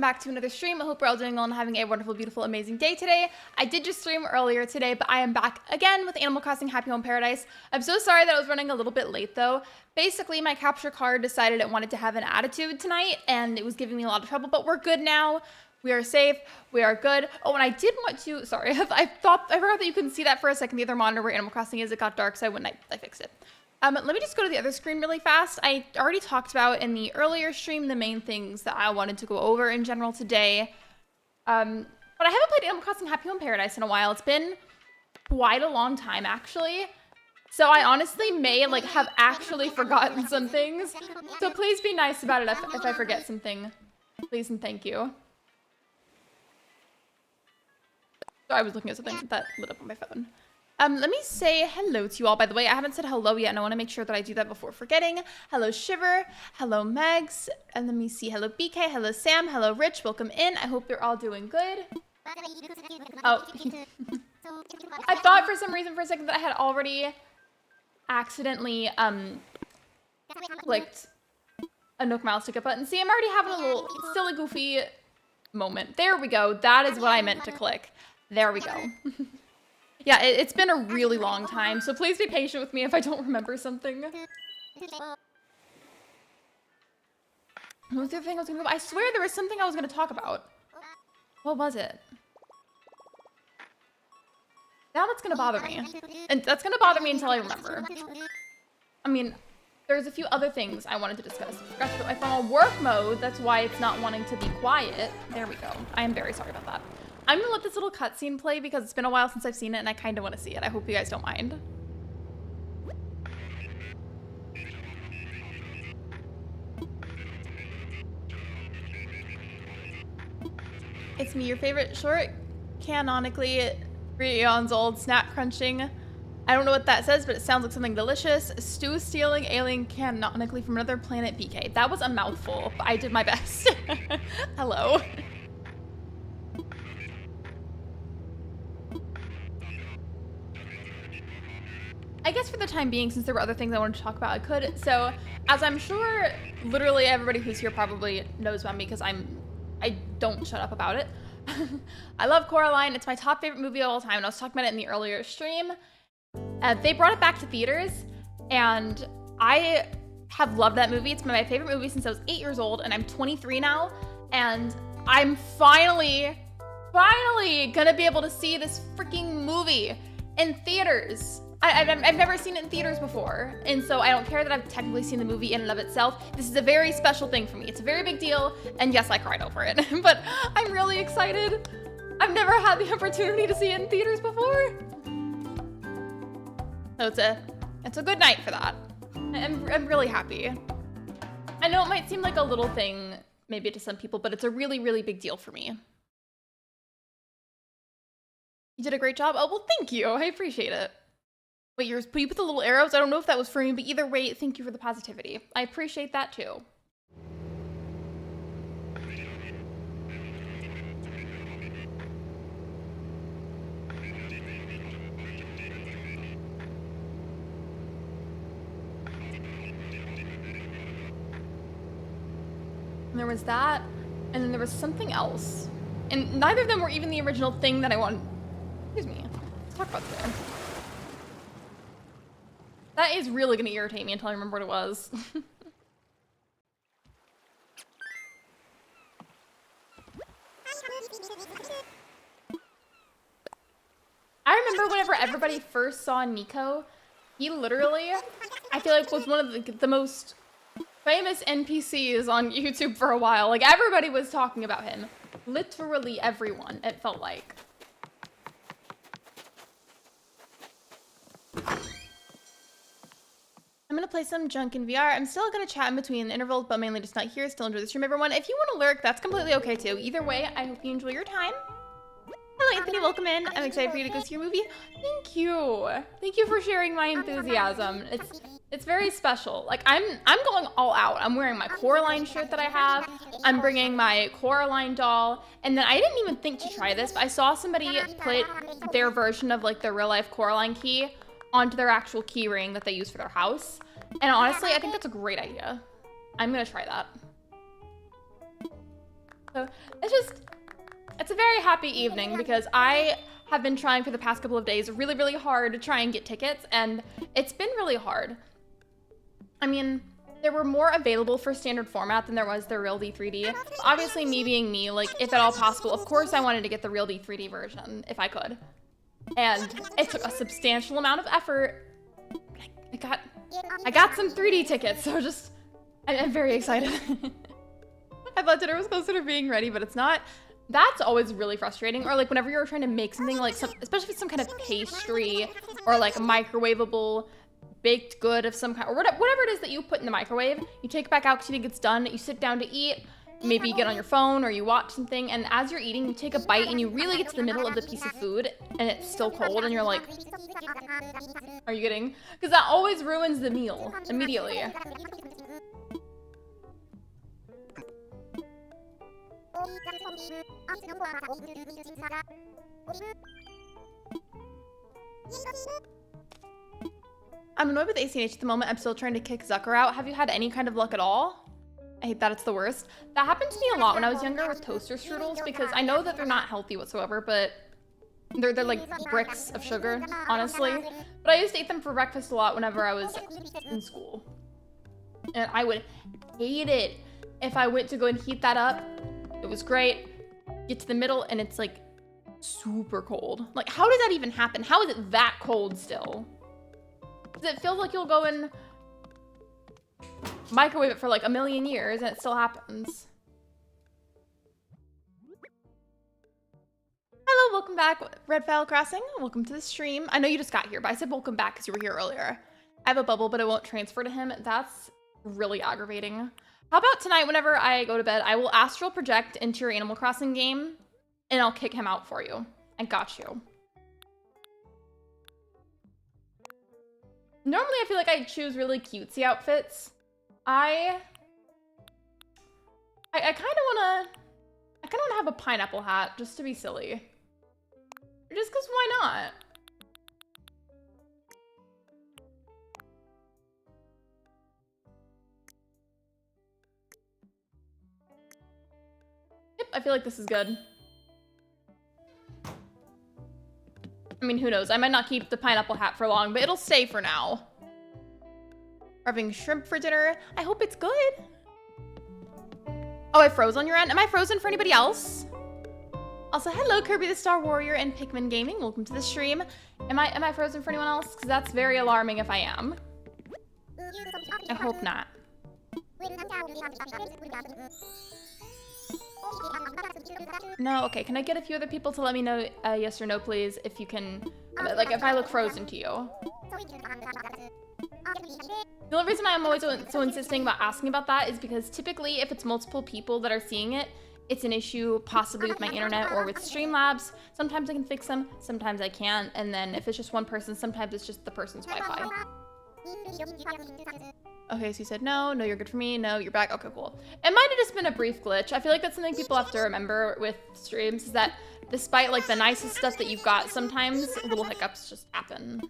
back to another stream. I hope we're all doing well and having a wonderful, beautiful, amazing day today. I did just stream earlier today, but I am back again with Animal Crossing Happy Home Paradise. I'm so sorry that I was running a little bit late though. Basically, my capture card decided it wanted to have an attitude tonight and it was giving me a lot of trouble, but we're good now. We are safe. We are good. Oh, and I did want to, sorry, I forgot that you couldn't see that for a second. The other monitor where Animal Crossing is, it got dark, so I fixed it. Let me just go to the other screen really fast. I already talked about in the earlier stream the main things that I wanted to go over in general today. But I haven't played Animal Crossing Happy Home Paradise in a while. It's been quite a long time, actually. So I honestly may have actually forgotten some things. So please be nice about it if I forget something. Please and thank you. So I was looking at something that lit up on my phone. Let me say hello to you all. By the way, I haven't said hello yet, and I want to make sure that I do that before forgetting. Hello, Shiver. Hello, Megs. And let me see. Hello, BK. Hello, Sam. Hello, Rich. Welcome in. I hope you're all doing good. Oh. I thought for some reason for a second that I had already accidentally clicked a Nook Mouse Ticket button. See, I'm already having a little silly, goofy moment. There we go. That is what I meant to click. There we go. Yeah, it's been a really long time, so please be patient with me if I don't remember something. What was the other thing I was gonna go? I swear there was something I was gonna talk about. What was it? Now that's gonna bother me. And that's gonna bother me until I remember. I mean, there's a few other things I wanted to discuss. I forgot to put my phone on work mode, that's why it's not wanting to be quiet. There we go. I am very sorry about that. I'm gonna let this little cutscene play because it's been a while since I've seen it and I kind of want to see it. I hope you guys don't mind. It's me, your favorite short, canonically 3 eons old, snack crunching. I don't know what that says, but it sounds like something delicious. Stew stealing alien canonically from another planet BK. That was a mouthful, but I did my best. Hello. I guess for the time being, since there were other things I wanted to talk about, I could. So, as I'm sure literally everybody who's here probably knows about me because I don't shut up about it. I love Coraline. It's my top favorite movie of all time, and I was talking about it in the earlier stream. They brought it back to theaters, and I have loved that movie. It's my favorite movie since I was 8 years old, and I'm 23 now, and I'm finally gonna be able to see this freaking movie in theaters. I've never seen it in theaters before, and so I don't care that I've technically seen the movie in and of itself. This is a very special thing for me. It's a very big deal, and yes, I cried over it, but I'm really excited. I've never had the opportunity to see it in theaters before. So it's a good night for that. I'm really happy. I know it might seem like a little thing, maybe to some people, but it's a really, really big deal for me. You did a great job. Oh, well, thank you. I appreciate it. Wait, you put the little arrows? I don't know if that was for me, but either way, thank you for the positivity. I appreciate that too. And there was that, and then there was something else. And neither of them were even the original thing that I wanted. Excuse me. Let's talk about that. That is really gonna irritate me until I remember what it was. I remember whenever everybody first saw Nico, he literally, I feel like was one of the most famous NPCs on YouTube for a while. Like everybody was talking about him. Literally everyone, it felt like. I'm gonna play some junk in VR. I'm still gonna chat in between intervals, but mainly just not here. Still enjoy the stream, everyone. If you want to lurk, that's completely okay too. Either way, I hope you enjoy your time. Hello, Anthony. Welcome in. I'm excited for you to go see your movie. Thank you. Thank you for sharing my enthusiasm. It's very special. Like I'm going all out. I'm wearing my Coraline shirt that I have. I'm bringing my Coraline doll, and then I didn't even think to try this, but I saw somebody put their version of like the real life Coraline key onto their actual key ring that they use for their house. And honestly, I think that's a great idea. I'm gonna try that. So it's a very happy evening because I have been trying for the past couple of days really, really hard to try and get tickets, and it's been really hard. I mean, there were more available for standard format than there was the real D3D. Obviously, me being me, like, if at all possible, of course I wanted to get the real D3D version, if I could. And it took a substantial amount of effort. I got some 3D tickets, so I'm very excited. I thought dinner was closer to being ready, but it's not. That's always really frustrating. Or like whenever you're trying to make something like especially if it's some kind of pastry or like a microwavable baked good of some kind, or whatever it is that you put in the microwave, you take it back out because you think it's done, you sit down to eat, maybe you get on your phone or you watch something, and as you're eating, you take a bite and you really get to the middle of the piece of food and it's still cold and you're like, are you kidding? Because that always ruins the meal immediately. I'm annoyed with ACH at the moment. I'm still trying to kick Zucker out. Have you had any kind of luck at all? I hate that, it's the worst. That happened to me a lot when I was younger with toaster strudels because I know that they're not healthy whatsoever, but they're like bricks of sugar, honestly. But I used to eat them for breakfast a lot whenever I was in school. And I would hate it if I went to go and heat that up. It was great. Get to the middle and it's like super cold. Like, how does that even happen? How is it that cold still? Because it feels like you'll go and microwave it for like a million years and it still happens. Hello, welcome back, Red File Crossing. Welcome to the stream. I know you just got here, but I said welcome back because you were here earlier. I have a bubble, but it won't transfer to him. That's really aggravating. How about tonight, whenever I go to bed, I will astral project into your Animal Crossing game and I'll kick him out for you. I got you. Normally, I feel like I choose really cutesy outfits. I kind of wanna have a pineapple hat just to be silly. Just cause why not? Yep, I feel like this is good. I mean, who knows? I might not keep the pineapple hat for long, but it'll stay for now. We're having shrimp for dinner. I hope it's good. Oh, I froze on your end. Am I frozen for anybody else? Also, hello, Kirby the Star Warrior and Pikmin Gaming. Welcome to the stream. Am I frozen for anyone else? Because that's very alarming if I am. I hope not. No, okay. Can I get a few other people to let me know yes or no, please? If you can, like, if I look frozen to you. The only reason I'm always so insisting about asking about that is because typically if it's multiple people that are seeing it, it's an issue possibly with my internet or with Streamlabs. Sometimes I can fix them, sometimes I can't. And then if it's just one person, sometimes it's just the person's Wi-Fi. Okay, so you said no, no, you're good for me, no, you're back, okay, cool. It might have just been a brief glitch. I feel like that's something people have to remember with streams, is that despite like the nicest stuff that you've got, sometimes little hiccups just happen.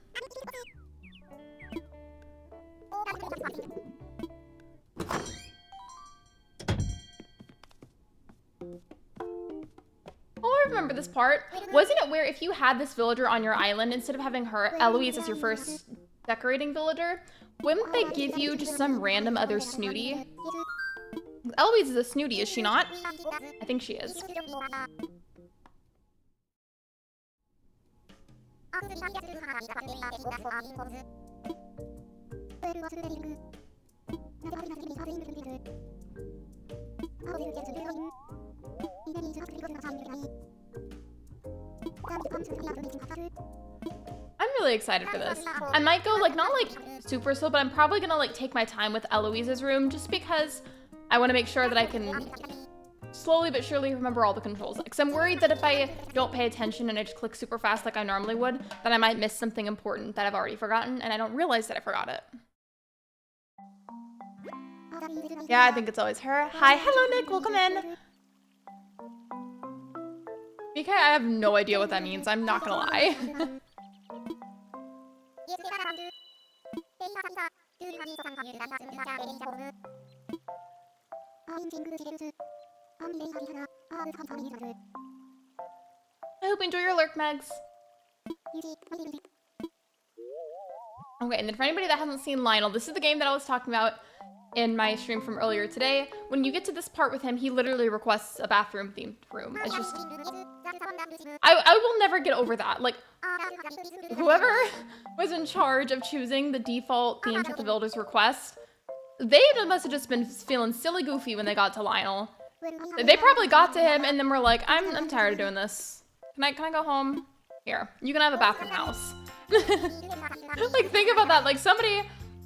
Oh, I remember this part. Wasn't it where if you had this villager on your island, instead of having her, Eloise, as your first decorating villager, wouldn't they give you just some random other snooty? Eloise is a snooty, is she not? I think she is. I'm really excited for this. I might go like, not like super slow, but I'm probably gonna like take my time with Eloise's room just because I want to make sure that I can slowly but surely remember all the controls. Because I'm worried that if I don't pay attention and I just click super fast like I normally would, then I might miss something important that I've already forgotten and I don't realize that I forgot it. Yeah, I think it's always her. Hi, hello Nick, welcome in. BK, I have no idea what that means, I'm not gonna lie. I hope you enjoy your lurk, Megs. Okay, and then for anybody that hasn't seen Lionel, this is the game that I was talking about in my stream from earlier today. When you get to this part with him, he literally requests a bathroom-themed room. It's just... I will never get over that. Like, whoever was in charge of choosing the default themes that the builders request, they must have just been feeling silly goofy when they got to Lionel. They probably got to him and then were like, I'm tired of doing this. Can I go home? Here, you can have a bathroom house. Like, think about that. Like, somebody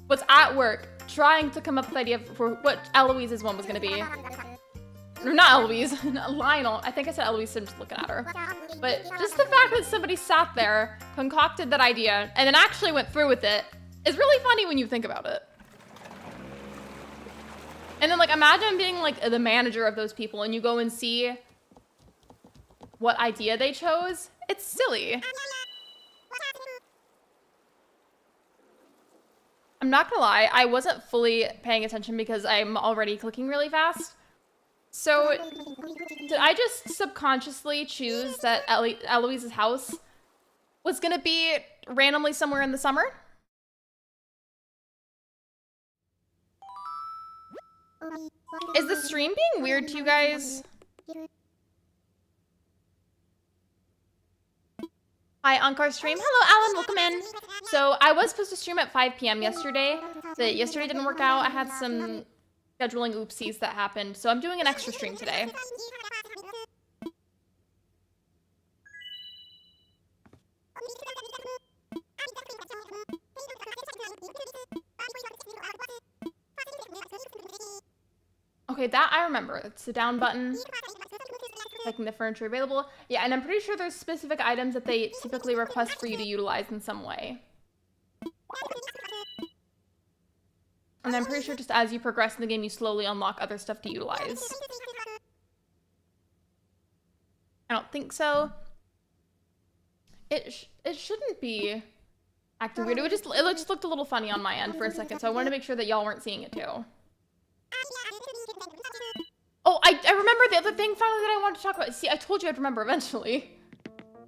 was at work trying to come up with the idea for what Eloise's one was gonna be. Or not Eloise, Lionel. I think I said Eloise, so I'm just looking at her. But just the fact that somebody sat there, concocted that idea, and then actually went through with it is really funny when you think about it. And then, like, imagine being, like, the manager of those people and you go and see what idea they chose. It's silly. I'm not gonna lie, I wasn't fully paying attention because I'm already clicking really fast. So, did I just subconsciously choose that Eloise's house was gonna be randomly somewhere in the summer? Is the stream being weird to you guys? Hi, Ankar stream. Hello, Alan. Welcome in. So I was supposed to stream at 5 p.m. yesterday, but yesterday didn't work out. I had some scheduling oopsies that happened, so I'm doing an extra stream today. Okay, that I remember. It's the down button. Checking the furniture available. Yeah, and I'm pretty sure there's specific items that they typically request for you to utilize in some way. And I'm pretty sure just as you progress in the game, you slowly unlock other stuff to utilize. I don't think so. It shouldn't be acting weird. It just looked a little funny on my end for a second, so I wanted to make sure that y'all weren't seeing it too. Oh, I remember the other thing finally that I wanted to talk about. See, I told you I'd remember eventually.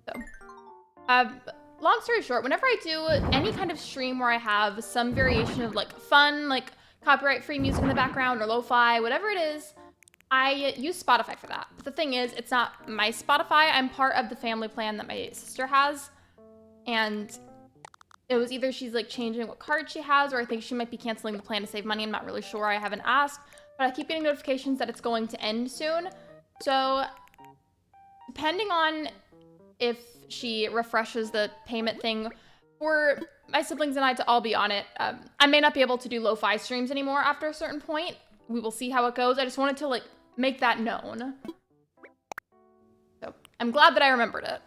So, long story short, whenever I do any kind of stream where I have some variation of like fun, like copyright-free music in the background or lo-fi, whatever it is, I use Spotify for that. But the thing is, it's not my Spotify. I'm part of the family plan that my sister has. And it was either she's like changing what card she has, or I think she might be canceling the plan to save money. I'm not really sure. I haven't asked. But I keep getting notifications that it's going to end soon. So depending on if she refreshes the payment thing for my siblings and I to all be on it, I may not be able to do lo-fi streams anymore after a certain point. We will see how it goes. I just wanted to like make that known. So I'm glad that I remembered it.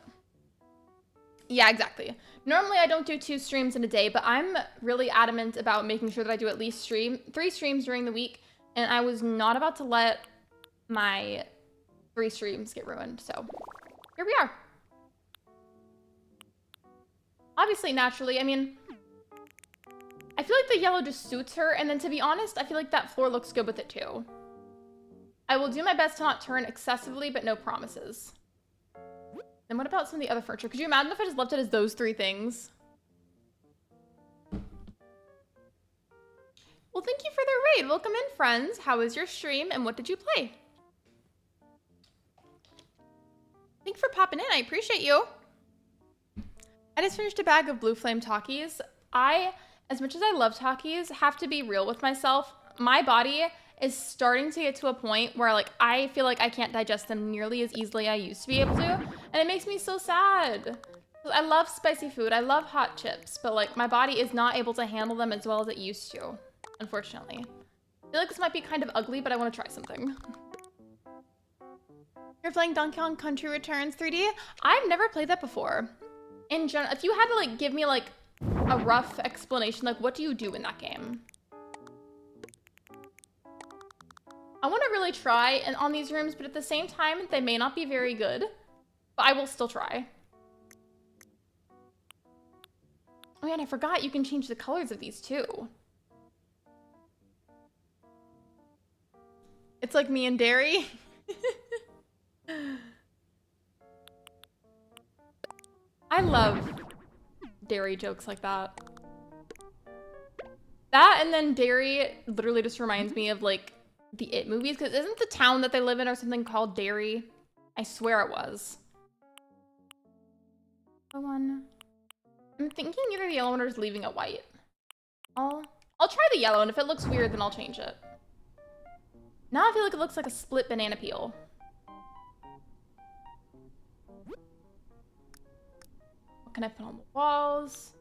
Yeah, exactly. Normally I don't do 2 streams in a day, but I'm really adamant about making sure that I do at least 3 streams during the week. And I was not about to let my 3 streams get ruined, so here we are. Obviously, naturally, I mean, I feel like the yellow just suits her, and then to be honest, I feel like that floor looks good with it too. I will do my best to not turn excessively, but no promises. Then what about some of the other furniture? Could you imagine if I just left it as those 3 things? Well, thank you for the raid. Welcome in, friends. How was your stream and what did you play? Thank you for popping in. I appreciate you. I just finished a bag of Blue Flame Takis. As much as I love Takis, have to be real with myself. My body is starting to get to a point where like I feel like I can't digest them nearly as easily as I used to be able to. And it makes me so sad. I love spicy food. I love hot chips. But like my body is not able to handle them as well as it used to. Unfortunately. I feel like this might be kind of ugly, but I want to try something. You're playing Donkey Kong Country Returns 3D? I've never played that before. In general, if you had to like give me like a rough explanation, like what do you do in that game? I want to really try and on these rooms, but at the same time, they may not be very good. But I will still try. Oh yeah, and I forgot you can change the colors of these too. It's like me and Derry. I love dairy jokes like that. That and then dairy literally just reminds me of like the It movies, because isn't the town that they live in or something called Derry? I swear it was. The one. I'm thinking either the yellow one or is leaving it white. I'll try the yellow, and if it looks weird, then I'll change it. Now I feel like it looks like a split banana peel. What can I put on the walls?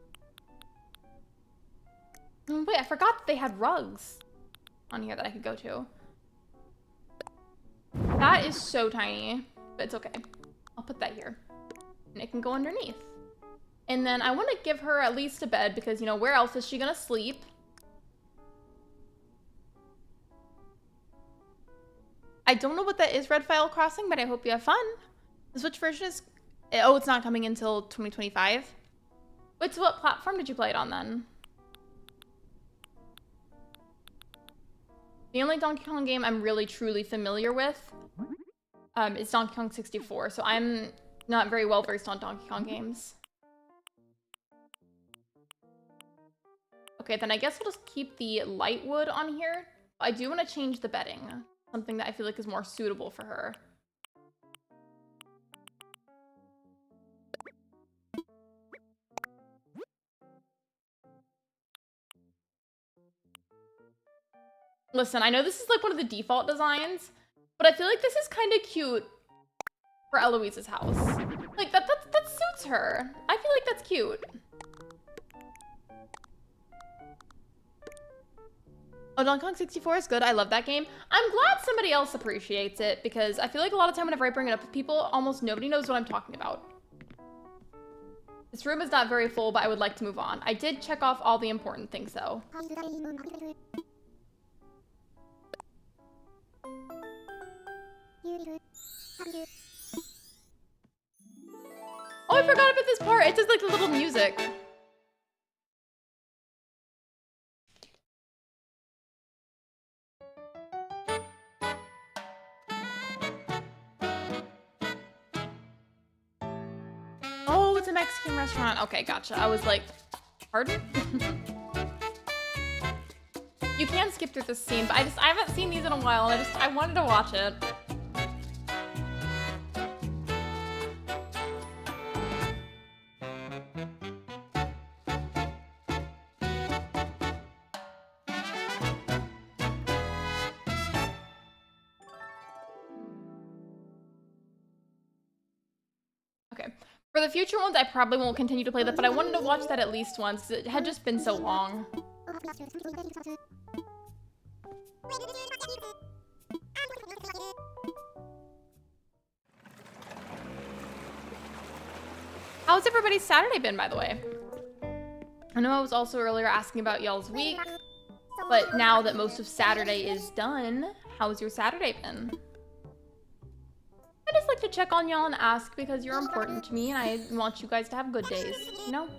Oh, wait, I forgot that they had rugs on here that I could go to. That is so tiny, but it's okay. I'll put that here. And it can go underneath. And then I want to give her at least a bed because, you know, where else is she gonna sleep? I don't know what that is, Red File Crossing, but I hope you have fun. The Switch version is... Oh, it's not coming until 2025. Wait, so what platform did you play it on then? The only Donkey Kong game I'm really truly familiar with is Donkey Kong 64, so I'm not very well versed on Donkey Kong games. Okay, then I guess we'll just keep the light wood on here. I do want to change the bedding, something that I feel like is more suitable for her. Listen, I know this is like one of the default designs, but I feel like this is kind of cute for Eloise's house. Like, that suits her. I feel like that's cute. Oh, Donkey Kong 64 is good. I love that game. I'm glad somebody else appreciates it because I feel like a lot of time whenever I bring it up with people, almost nobody knows what I'm talking about. This room is not very full, but I would like to move on. I did check off all the important things, though. Oh, I forgot about this part. It's just like the little music. Oh, it's a Mexican restaurant. Okay, gotcha. I was like, pardon? You can skip through this scene, but I haven't seen these in a while, and I wanted to watch it. Okay. For the future ones, I probably won't continue to play that, but I wanted to watch that at least once, because it had just been so long. How's everybody's Saturday been, by the way? I know I was also earlier asking about y'all's week, but now that most of Saturday is done, how's your Saturday been? I just like to check on y'all and ask because you're important to me and I want you guys to have good days, you know?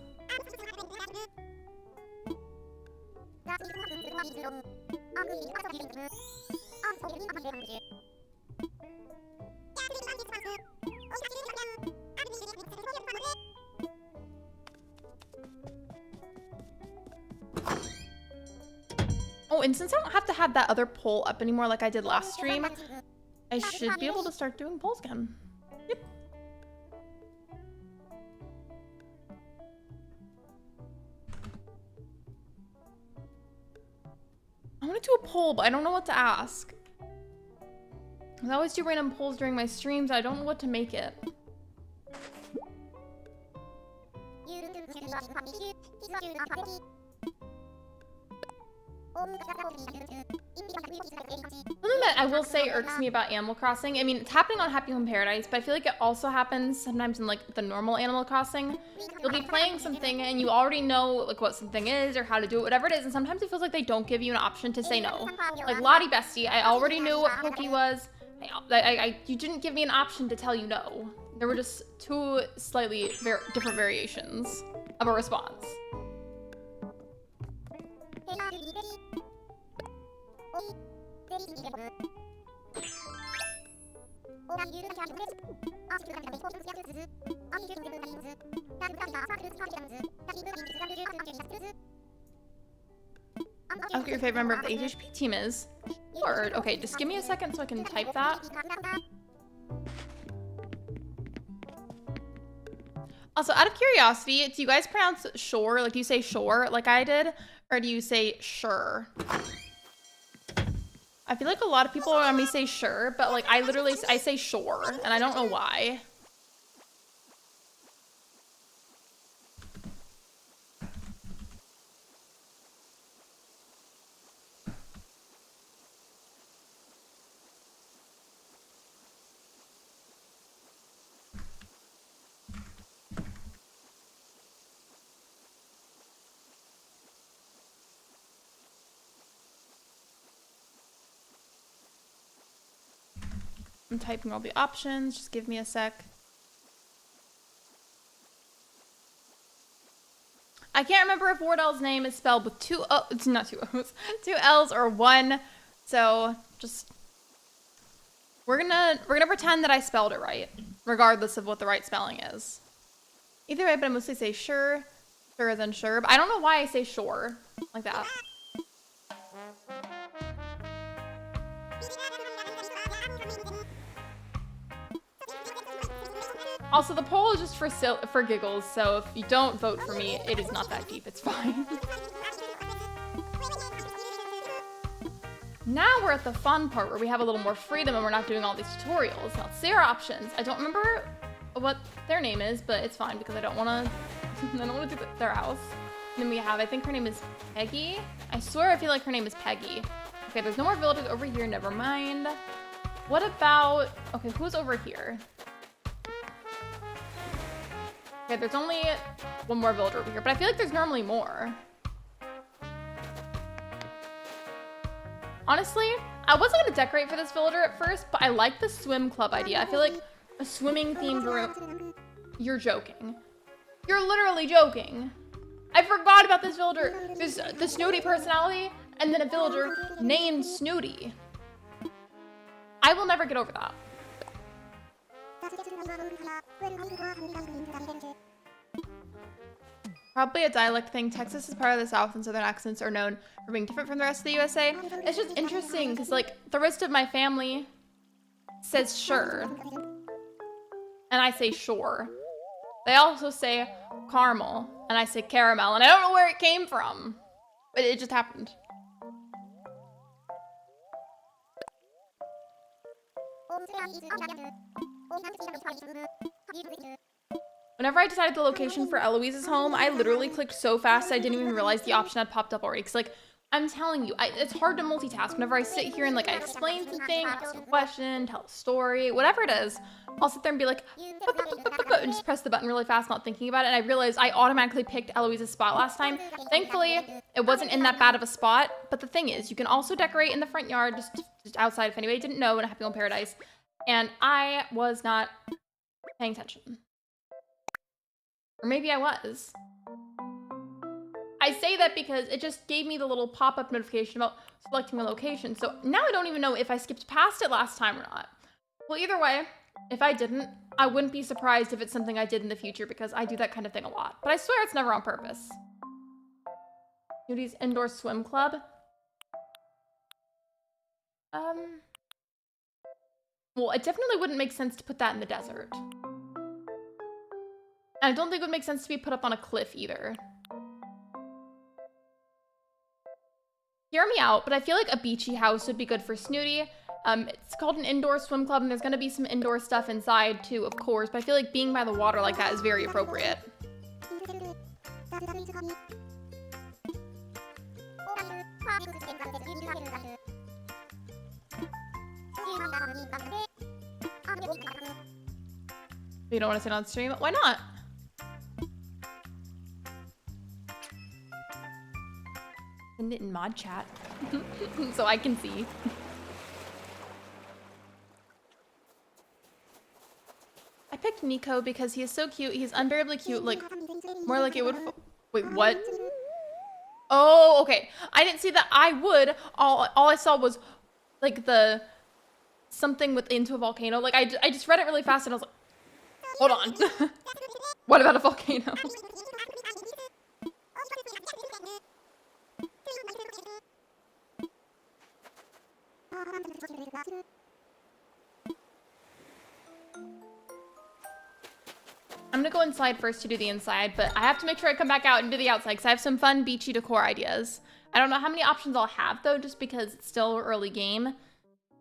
Oh, and since I don't have to have that other poll up anymore like I did last stream, I should be able to start doing polls again. Yep. I want to do a poll, but I don't know what to ask. I always do random polls during my streams. I don't know what to make it. Something that I will say irks me about Animal Crossing, I mean, it's happening on Happy Home Paradise, but I feel like it also happens sometimes in like the normal Animal Crossing. You'll be playing something and you already know like what something is or how to do it, whatever it is, and sometimes it feels like they don't give you an option to say no. Like Lottie Bestie, I already knew what Pokey was. You didn't give me an option to tell you no. There were just two slightly different variations of a response. Ask what your favorite member of the HHP team is. Word. Okay, just give me a second so I can type that. Also, out of curiosity, do you guys pronounce shore? Like, do you say shore like I did? Or do you say sure? I feel like a lot of people around me say sure, but like I say shore, and I don't know why. I'm typing all the options. Just give me a sec. I can't remember if Wardell's name is spelled with two O. It's not two O's, two L's or one. So just we're gonna pretend that I spelled it right, regardless of what the right spelling is. Either way, but I mostly say sure, sure than sure. But I don't know why I say sure like that. Also, the poll is just for giggles, so if you don't vote for me, it is not that deep. It's fine. Now we're at the fun part where we have a little more freedom and we're not doing all these tutorials. Now, let's see our options. I don't remember what their name is, but it's fine because I don't want to do their house. And then we have, I think her name is Peggy. I swear I feel like her name is Peggy. Okay, there's no more villagers over here. Never mind. What about, okay, who's over here? Okay, there's only one more villager over here, but I feel like there's normally more. Honestly, I wasn't gonna decorate for this villager at first, but I like the swim club idea. I feel like a swimming themed room. You're joking. You're literally joking. I forgot about this villager. There's the Snooty personality and then a villager named Snooty. I will never get over that. Probably a dialect thing. Texas is part of the South and Southern accents are known for being different from the rest of the USA. It's just interesting because like the rest of my family says sure. And I say sure. They also say caramel and I say caramel and I don't know where it came from, but it just happened. Whenever I decided the location for Eloise's home, I literally clicked so fast I didn't even realize the option had popped up already. Cause like, I'm telling you, it's hard to multitask. Whenever I sit here and like I explain something, ask a question, tell a story, whatever it is, I'll sit there and be like, and just press the button really fast, not thinking about it. And I realized I automatically picked Eloise's spot last time. Thankfully, it wasn't in that bad of a spot. But the thing is, you can also decorate in the front yard, just outside if anybody didn't know in a Happy Home Paradise. And I was not paying attention. Or maybe I was. I say that because it just gave me the little pop-up notification about selecting a location. So now I don't even know if I skipped past it last time or not. Well, either way, if I didn't, I wouldn't be surprised if it's something I did in the future because I do that kind of thing a lot. But I swear it's never on purpose. Judy's Indoor Swim Club. Well, it definitely wouldn't make sense to put that in the desert. And I don't think it would make sense to be put up on a cliff either. Hear me out, but I feel like a beachy house would be good for Snooty. It's called an indoor swim club, and there's gonna be some indoor stuff inside too, of course, but I feel like being by the water like that is very appropriate. You don't want to sit on stream? Why not? Send it in mod chat so I can see. I picked Nico because he is so cute. He's unbearably cute, like more like it would. Wait, what? Oh, okay. I didn't see that I would. All I saw was like the something with into a volcano. Like I just read it really fast and I was like, hold on. What about a volcano? I'm gonna go inside first to do the inside, but I have to make sure I come back out and do the outside because I have some fun beachy decor ideas. I don't know how many options I'll have though, just because it's still early game and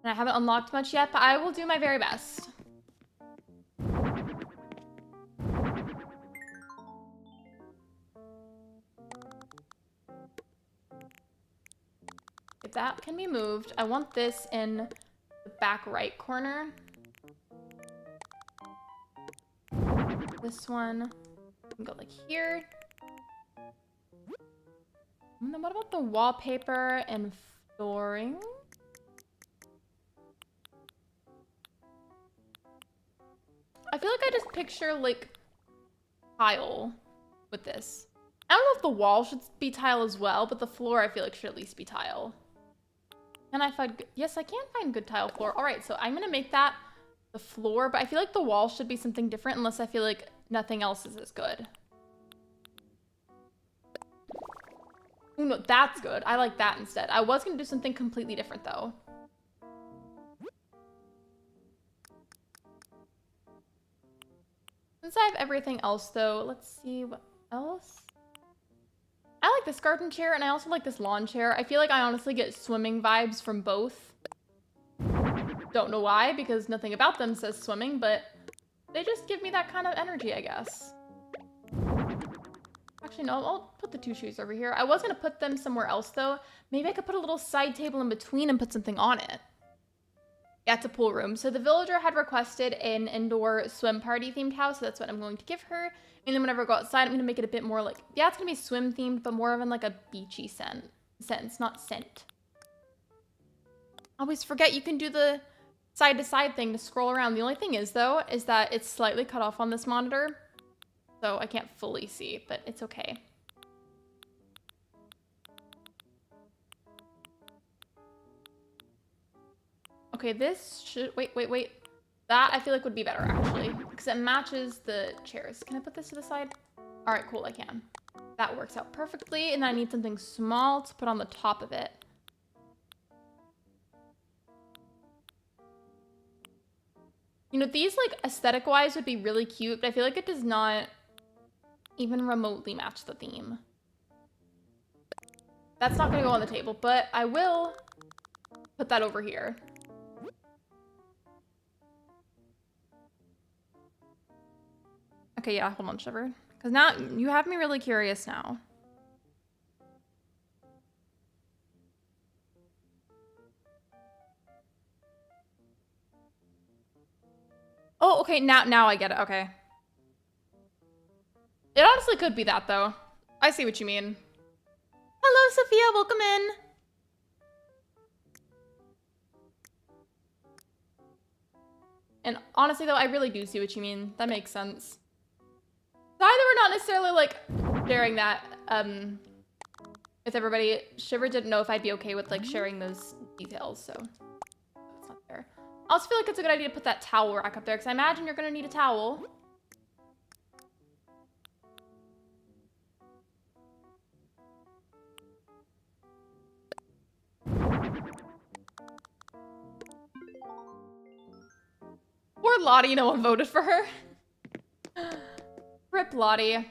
I haven't unlocked much yet, but I will do my very best. If that can be moved, I want this in the back right corner. This one can go like here. And then what about the wallpaper and flooring? I feel like I just picture like tile with this. I don't know if the wall should be tile as well, but the floor I feel like should at least be tile. Can I find, yes, I can find good tile floor. All right, so I'm gonna make that the floor, but I feel like the wall should be something different unless I feel like nothing else is as good. Oh no, that's good. I like that instead. I was gonna do something completely different though. Since I have everything else though, let's see what else. I like this garden chair and I also like this lawn chair. I feel like I honestly get swimming vibes from both. Don't know why, because nothing about them says swimming, but they just give me that kind of energy, I guess. Actually, no, I'll put the two shoes over here. I was going to put them somewhere else, though. Maybe I could put a little side table in between and put something on it. Yeah, it's a pool room. So the villager had requested an indoor swim party themed house, so that's what I'm going to give her. And then whenever I go outside, I'm going to make it a bit more like, yeah, it's going to be swim themed, but more of in like a beachy sense, not scent. I always forget you can do the side to side thing to scroll around. The only thing is though, is that it's slightly cut off on this monitor. So I can't fully see, but it's okay. Okay, this should, wait. That I feel like would be better actually, because it matches the chairs. Can I put this to the side? All right, cool, I can. That works out perfectly. And then I need something small to put on the top of it. You know, these like aesthetic wise would be really cute, but I feel like it does not even remotely match the theme. That's not gonna go on the table, but I will put that over here. Okay, yeah, hold on, Shiver. Because now you have me really curious now. Oh, okay, now I get it, okay. It honestly could be that, though. I see what you mean. Hello, Sophia, welcome in. And honestly, though, I really do see what you mean. That makes sense. So either we're not necessarily, like, sharing that, with everybody. Shiver didn't know if I'd be okay with, like, sharing those details, so that's not fair. I also feel like it's a good idea to put that towel rack up there, because I imagine you're going to need a towel. Poor Lottie, no one voted for her. Rip Lottie. It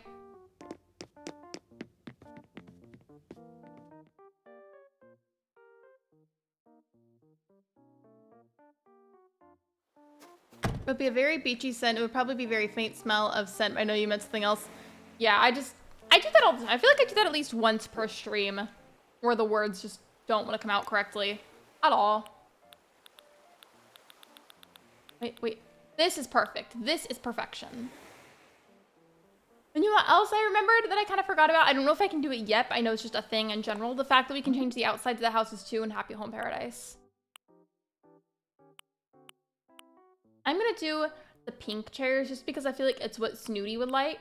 would be a very beachy scent. It would probably be a very faint smell of scent. I know you meant something else. Yeah, I do that all the time. I feel like I do that at least once per stream where the words just don't want to come out correctly at all. Wait. This is perfect. This is perfection. And you know what else I remembered that I kind of forgot about? I don't know if I can do it yet, but I know it's just a thing in general. The fact that we can change the outside to the houses too in Happy Home Paradise. I'm going to do the pink chairs just because I feel like it's what Snooty would like.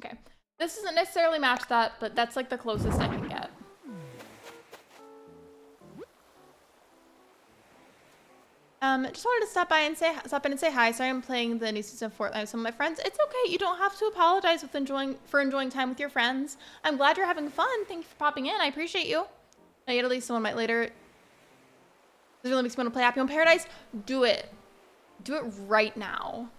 Okay. This doesn't necessarily match that, but that's like the closest I can get. Just wanted to stop in and say hi. Sorry, I'm playing the new season of Fortnite with some of my friends. It's okay. You don't have to apologize for enjoying time with your friends. I'm glad you're having fun. Thank you for popping in. I appreciate you. I get at least someone might later. This really makes me want to play Happy Home Paradise. Do it. Do it right now.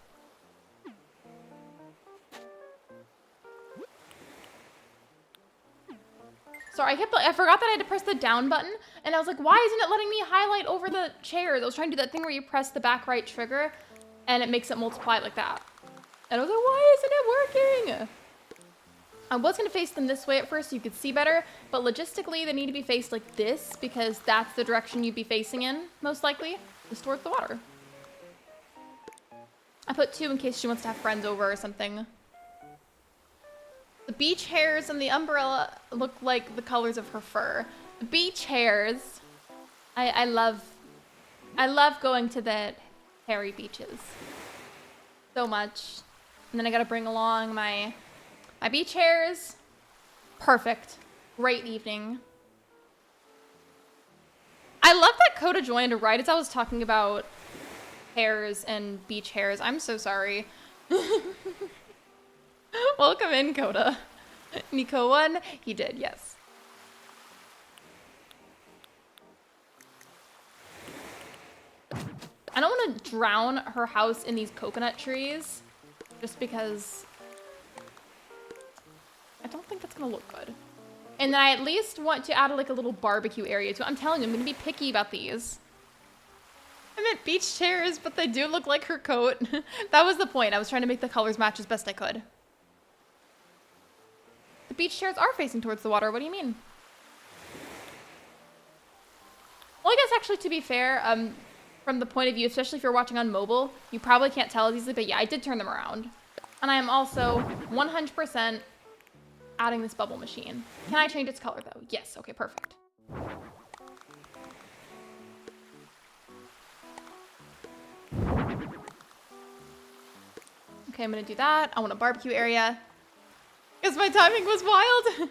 Sorry, I forgot that I had to press the down button, and I was like, why isn't it letting me highlight over the chairs? I was trying to do that thing where you press the back right trigger, and it makes it multiply like that. And I was like, why isn't it working? I was gonna face them this way at first so you could see better, but logistically they need to be faced like this because that's the direction you'd be facing in, most likely, is towards the water. I put 2 in case she wants to have friends over or something. The beach hairs and the umbrella look like the colors of her fur. The beach hairs. I love going to the hairy beaches so much. And then I gotta bring along my beach hairs. Perfect. Great evening. I love that Coda joined right as I was talking about hairs and beach hairs. I'm so sorry. Welcome in, Coda. Nico won. He did, yes. I don't want to drown her house in these coconut trees just because I don't think that's gonna look good. And then I at least want to add like a little barbecue area to it. I'm telling you, I'm gonna be picky about these. I meant beach chairs, but they do look like her coat. That was the point. I was trying to make the colors match as best I could. The beach chairs are facing towards the water. What do you mean? Well, I guess actually, to be fair, from the point of view, especially if you're watching on mobile, you probably can't tell as easily, but yeah, I did turn them around. And I am also 100% adding this bubble machine. Can I change its color though? Yes, okay, perfect. Okay, I'm gonna do that. I want a barbecue area. Because my timing was wild.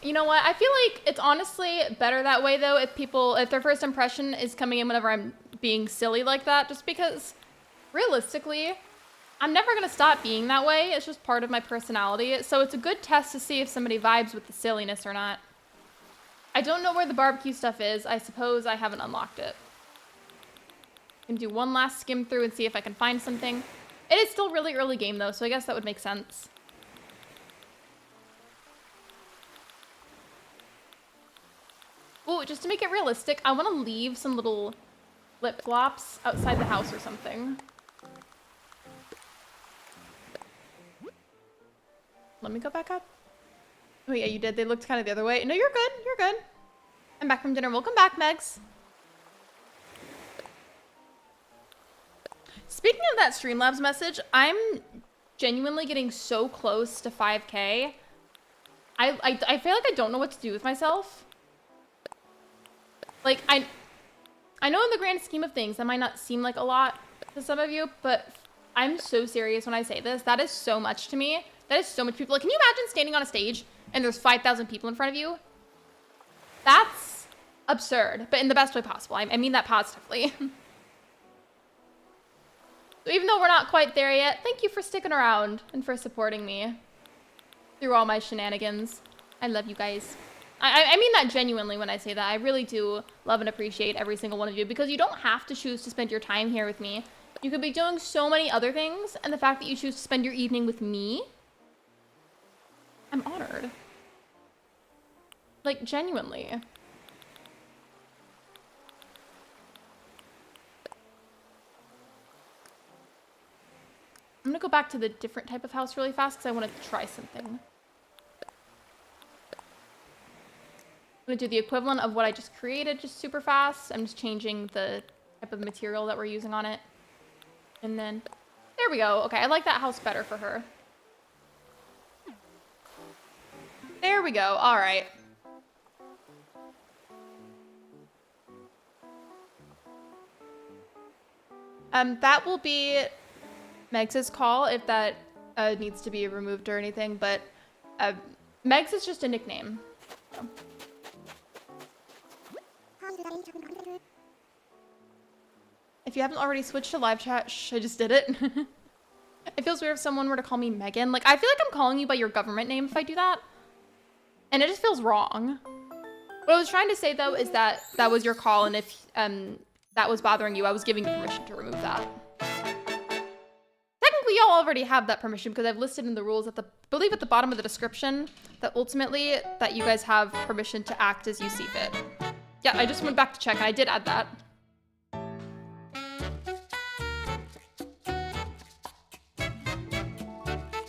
You know what? I feel like it's honestly better that way though if their first impression is coming in whenever I'm being silly like that, just because realistically, I'm never gonna stop being that way. It's just part of my personality. So it's a good test to see if somebody vibes with the silliness or not. I don't know where the barbecue stuff is. I suppose I haven't unlocked it. I can do one last skim through and see if I can find something. It is still really early game though, so I guess that would make sense. Oh, just to make it realistic, I want to leave some little flip-flops outside the house or something. Let me go back up. Oh yeah, you did. They looked kind of the other way. No, you're good. You're good. I'm back from dinner. Welcome back, Megs. Speaking of that Streamlabs message, I'm genuinely getting so close to 5K. I feel like I don't know what to do with myself. Like, I know in the grand scheme of things, that might not seem like a lot to some of you, but I'm so serious when I say this. That is so much to me. That is so much people. Like, can you imagine standing on a stage and there's 5,000 people in front of you? That's absurd, but in the best way possible. I mean that positively. So even though we're not quite there yet, thank you for sticking around and for supporting me through all my shenanigans. I love you guys. I mean that genuinely when I say that. I really do love and appreciate every single one of you because you don't have to choose to spend your time here with me. You could be doing so many other things, and the fact that you choose to spend your evening with me, I'm honored. Like, genuinely. I'm gonna go back to the different type of house really fast because I want to try something. I'm gonna do the equivalent of what I just created just super fast. I'm just changing the type of material that we're using on it. And then, there we go. Okay, I like that house better for her. There we go. All right. That will be Megs' call if that needs to be removed or anything, but Megs is just a nickname. So. If you haven't already switched to live chat, shh, I just did it. It feels weird if someone were to call me Megan. Like, I feel like I'm calling you by your government name if I do that. And it just feels wrong. What I was trying to say, though, is that that was your call, and if that was bothering you, I was giving you permission to remove that. Technically, y'all already have that permission because I've listed in the rules at the, I believe at the bottom of the description, that ultimately, that you guys have permission to act as you see fit. Yeah, I just went back to check, and I did add that.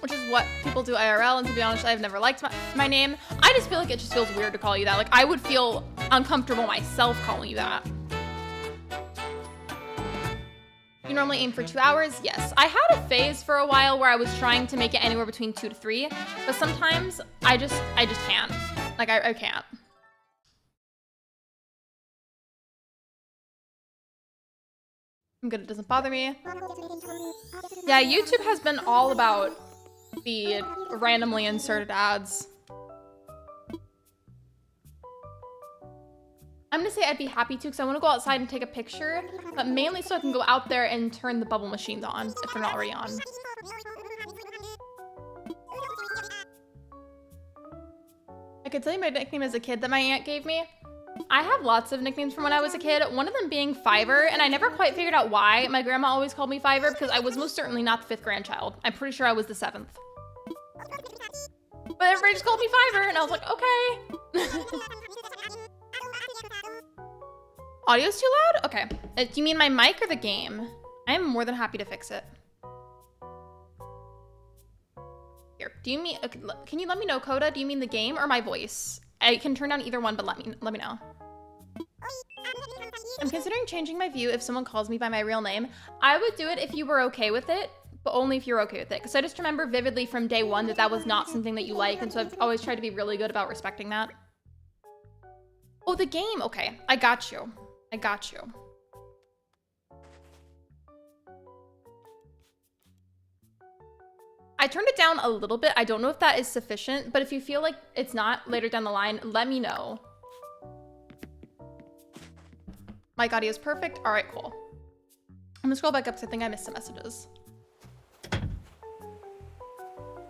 Which is what people do IRL, and to be honest, I've never liked my name. I just feel like it just feels weird to call you that. Like, I would feel uncomfortable myself calling you that. You normally aim for 2 hours? Yes. I had a phase for a while where I was trying to make it anywhere between 2 to 3, but sometimes I just can't. Like, I can't. I'm good, it doesn't bother me. Yeah, YouTube has been all about the randomly inserted ads. I'm gonna say I'd be happy to because I want to go outside and take a picture, but mainly so I can go out there and turn the bubble machines on if they're not already on. I could tell you my nickname as a kid that my aunt gave me. I have lots of nicknames from when I was a kid, one of them being Fiver, and I never quite figured out why my grandma always called me Fiver because I was most certainly not the 5th grandchild. I'm pretty sure I was the 7th. But everybody just called me Fiver, and I was like, okay. Audio's too loud? Okay. Do you mean my mic or the game? I am more than happy to fix it. Here, do you mean, okay, can you let me know, Coda? Do you mean the game or my voice? I can turn down either one, but let me know. I'm considering changing my view if someone calls me by my real name. I would do it if you were okay with it, but only if you're okay with it. Because I just remember vividly from day one that that was not something that you like, and so I've always tried to be really good about respecting that. Oh, the game. Okay, I got you. I got you. I turned it down a little bit. I don't know if that is sufficient, but if you feel like it's not later down the line, let me know. Mic audio is perfect. All right, cool. I'm gonna scroll back up because I think I missed some messages.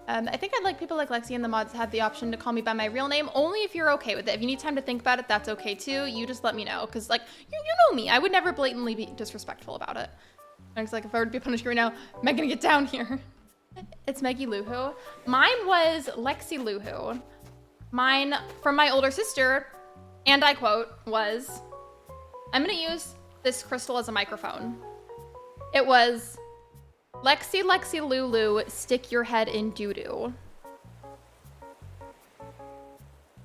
I think I'd like people like Lexi and the mods have the option to call me by my real name, only if you're okay with it. If you need time to think about it, that's okay too. You just let me know, because like, you know me. I would never blatantly be disrespectful about it. And it's like, if I were to be punished right now, Megan, get down here. It's Meggie Luhu. Mine was Lexi Luhu. Mine, from my older sister, and I quote, was, I'm gonna use this crystal as a microphone. It was, Lexi, Lexi, Lulu, stick your head in doo-doo.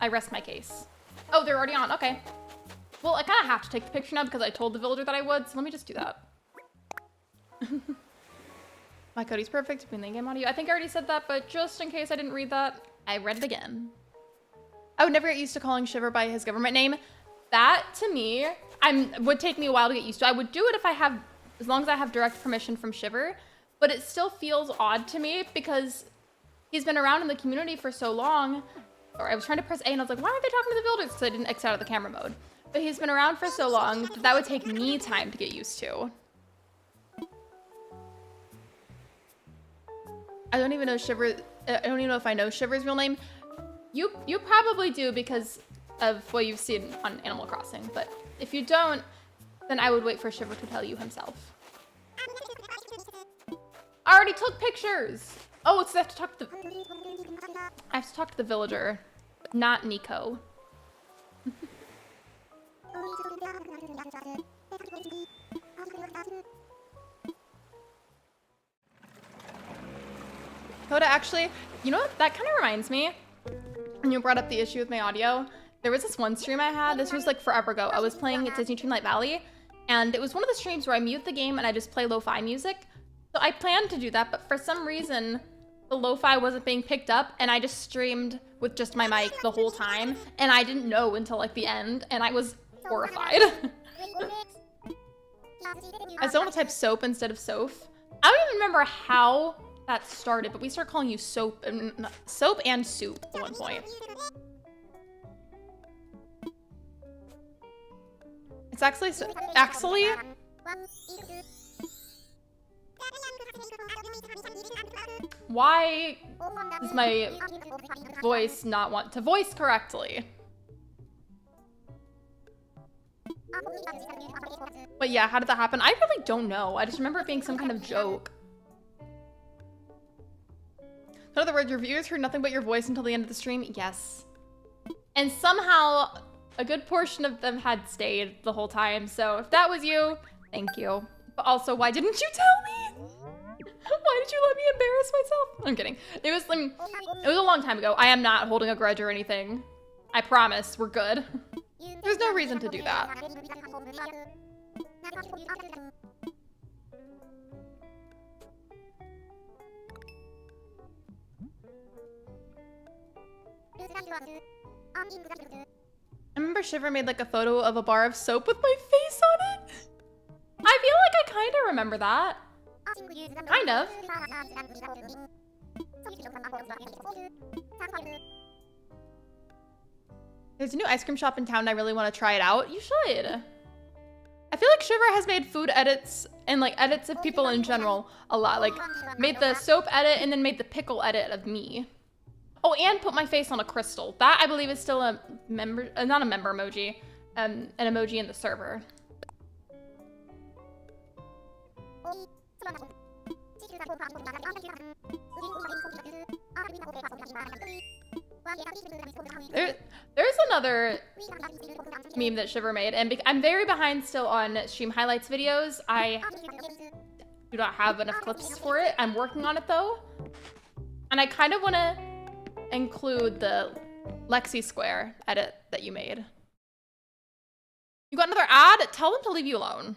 I rest my case. Oh, they're already on, okay. Well, I kind of have to take the picture now because I told the villager that I would, so let me just do that. My Cody's perfect between the in-game audio. I think I already said that, but just in case I didn't read that, I read it again. I would never get used to calling Shiver by his government name. That, to me, would take me a while to get used to. I would do it if I have, as long as I have direct permission from Shiver. But it still feels odd to me because he's been around in the community for so long. Or I was trying to press A and I was like, why aren't they talking to the builders? Because I didn't exit out of the camera mode. But he's been around for so long that would take me time to get used to. I don't even know Shiver. I don't even know if I know Shiver's real name. You probably do because of what you've seen on Animal Crossing. But if you don't, then I would wait for Shiver to tell you himself. I already took pictures. Oh, it's I have to talk to the villager, not Nico. Coda, actually, you know what? That kind of reminds me. When you brought up the issue with my audio, there was this one stream I had. This was like forever ago. I was playing at Disney Dreamlight Valley, and it was one of the streams where I mute the game and I just play lo-fi music. So I planned to do that, but for some reason, the lo-fi wasn't being picked up, and I just streamed with just my mic the whole time, and I didn't know until like the end, and I was horrified. I still want to type soap instead of Soph. I don't even remember how that started, but we started calling you soap and soup at one point. It's actually Why does my voice not want to voice correctly? But yeah, how did that happen? I really don't know. I just remember it being some kind of joke. In other words, your viewers heard nothing but your voice until the end of the stream? Yes. And somehow, a good portion of them had stayed the whole time. So if that was you, thank you. But also, why didn't you tell me? Why did you let me embarrass myself? I'm kidding. It was a long time ago. I am not holding a grudge or anything. I promise, we're good. There's no reason to do that. I remember Shiver made like a photo of a bar of soap with my face on it. I feel like I kind of remember that. Kind of. There's a new ice cream shop in town and I really want to try it out. You should. I feel like Shiver has made food edits and like edits of people in general a lot. Like made the soap edit and then made the pickle edit of me. Oh, and put my face on a crystal. That I believe is still a member, not a member emoji, an emoji in the server. There's another meme that Shiver made, and I'm very behind still on stream highlights videos. I do not have enough clips for it. I'm working on it though, and I kind of want to include the Lexi square edit that you made. You got another ad? Tell them to leave you alone.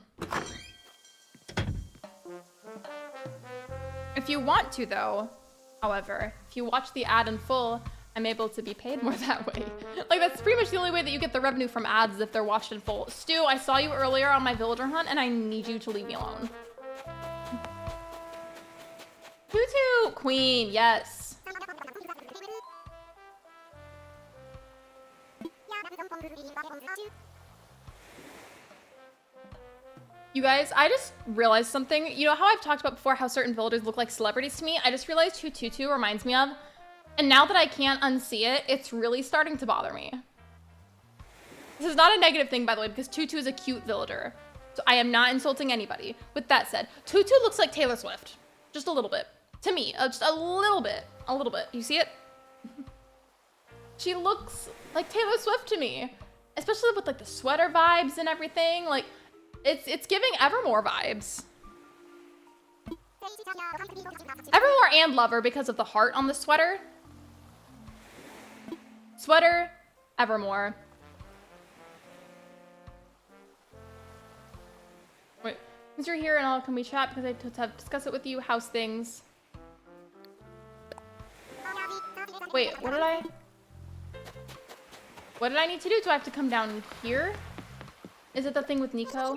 If you want to though, however, if you watch the ad in full, I'm able to be paid more that way. Like that's pretty much the only way that you get the revenue from ads is if they're watched in full. Stu, I saw you earlier on my villager hunt and I need you to leave me alone. Tutu, queen, yes. You guys, I just realized something. You know how I've talked about before how certain villagers look like celebrities to me? I just realized who Tutu reminds me of. And now that I can't unsee it, it's really starting to bother me. This is not a negative thing, by the way, because Tutu is a cute villager. So I am not insulting anybody. With that said, Tutu looks like Taylor Swift. Just a little bit. To me, just a little bit. A little bit. You see it? She looks like Taylor Swift to me. Especially with like the sweater vibes and everything. Like, it's giving Evermore vibes. Evermore and Lover because of the heart on the sweater. Sweater, Evermore. Wait, since you're here and all, can we chat? Because I have to discuss it with you. How's things? Wait, what did I need to do? Do I have to come down here? Is it the thing with Nico?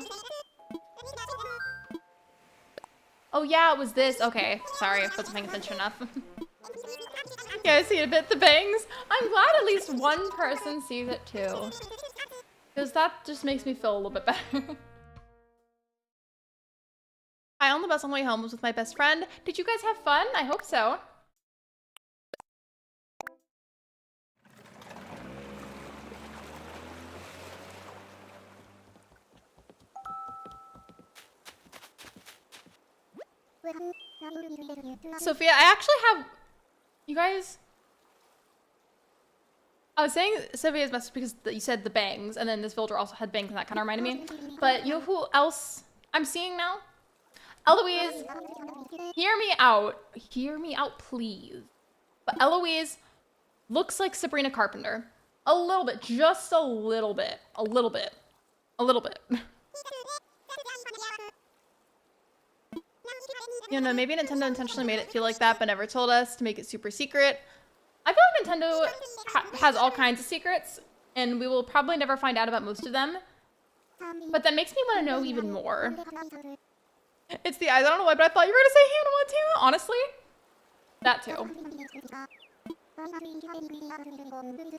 Oh yeah, it was this. Okay, sorry, I wasn't paying attention enough. Yeah, I see it a bit. The bangs. I'm glad at least one person sees it too. Because that just makes me feel a little bit better. I on the bus on the way home was with my best friend. Did you guys have fun? I hope so. Sophia, I actually have, you guys, I was saying Sophia's message because you said the bangs, and then this villager also had bangs, and that kind of reminded me. But you know who else I'm seeing now? Eloise, hear me out. Hear me out, please. But Eloise looks like Sabrina Carpenter. A little bit, just a little bit, a little bit, a little bit. You know, maybe Nintendo intentionally made it feel like that, but never told us to make it super secret. I feel like Nintendo has all kinds of secrets, and we will probably never find out about most of them. But that makes me want to know even more. It's the eyes. I don't know why, but I thought you were going to say Hannah Montana, honestly. That too.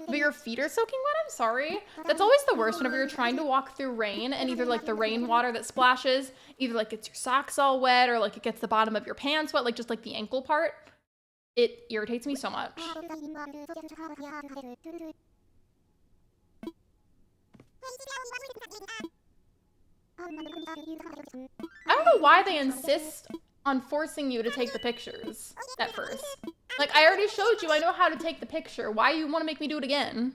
But your feet are soaking wet? I'm sorry. That's always the worst whenever you're trying to walk through rain and either like the rainwater that splashes, either like gets your socks all wet or like it gets the bottom of your pants wet, like just like the ankle part. It irritates me so much. I don't know why they insist on forcing you to take the pictures at first. Like, I already showed you I know how to take the picture. Why you want to make me do it again?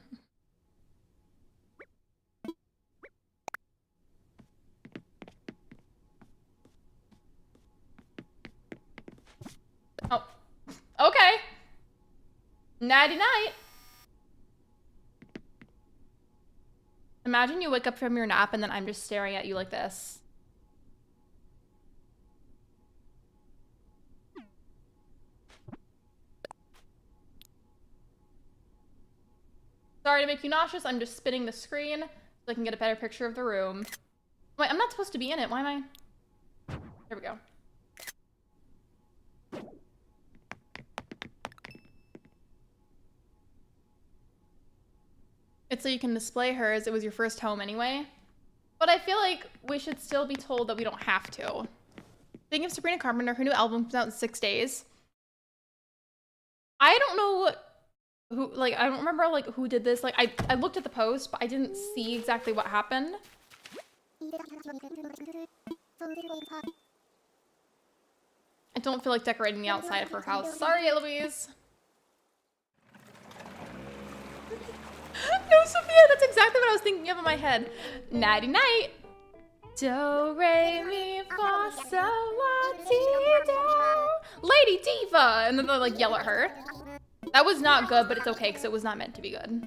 Oh. Okay. Nighty night. Imagine you wake up from your nap and then I'm just staring at you like this. Sorry to make you nauseous, I'm just spinning the screen so I can get a better picture of the room. Wait, I'm not supposed to be in it, why am I? There we go. It's so you can display hers. It was your first home anyway. But I feel like we should still be told that we don't have to. Thinking of Sabrina Carpenter, her new album comes out in 6 days. I don't know who, like, I don't remember, like, who did this. Like, I looked at the post, but I didn't see exactly what happened. I don't feel like decorating the outside of her house. Sorry, Eloise. No, Sophia, that's exactly what I was thinking of in my head. Nighty night. Do, re, mi, fa, sol, la, ti, do. Lady Diva! And then they like yell at her. That was not good, but it's okay because it was not meant to be good.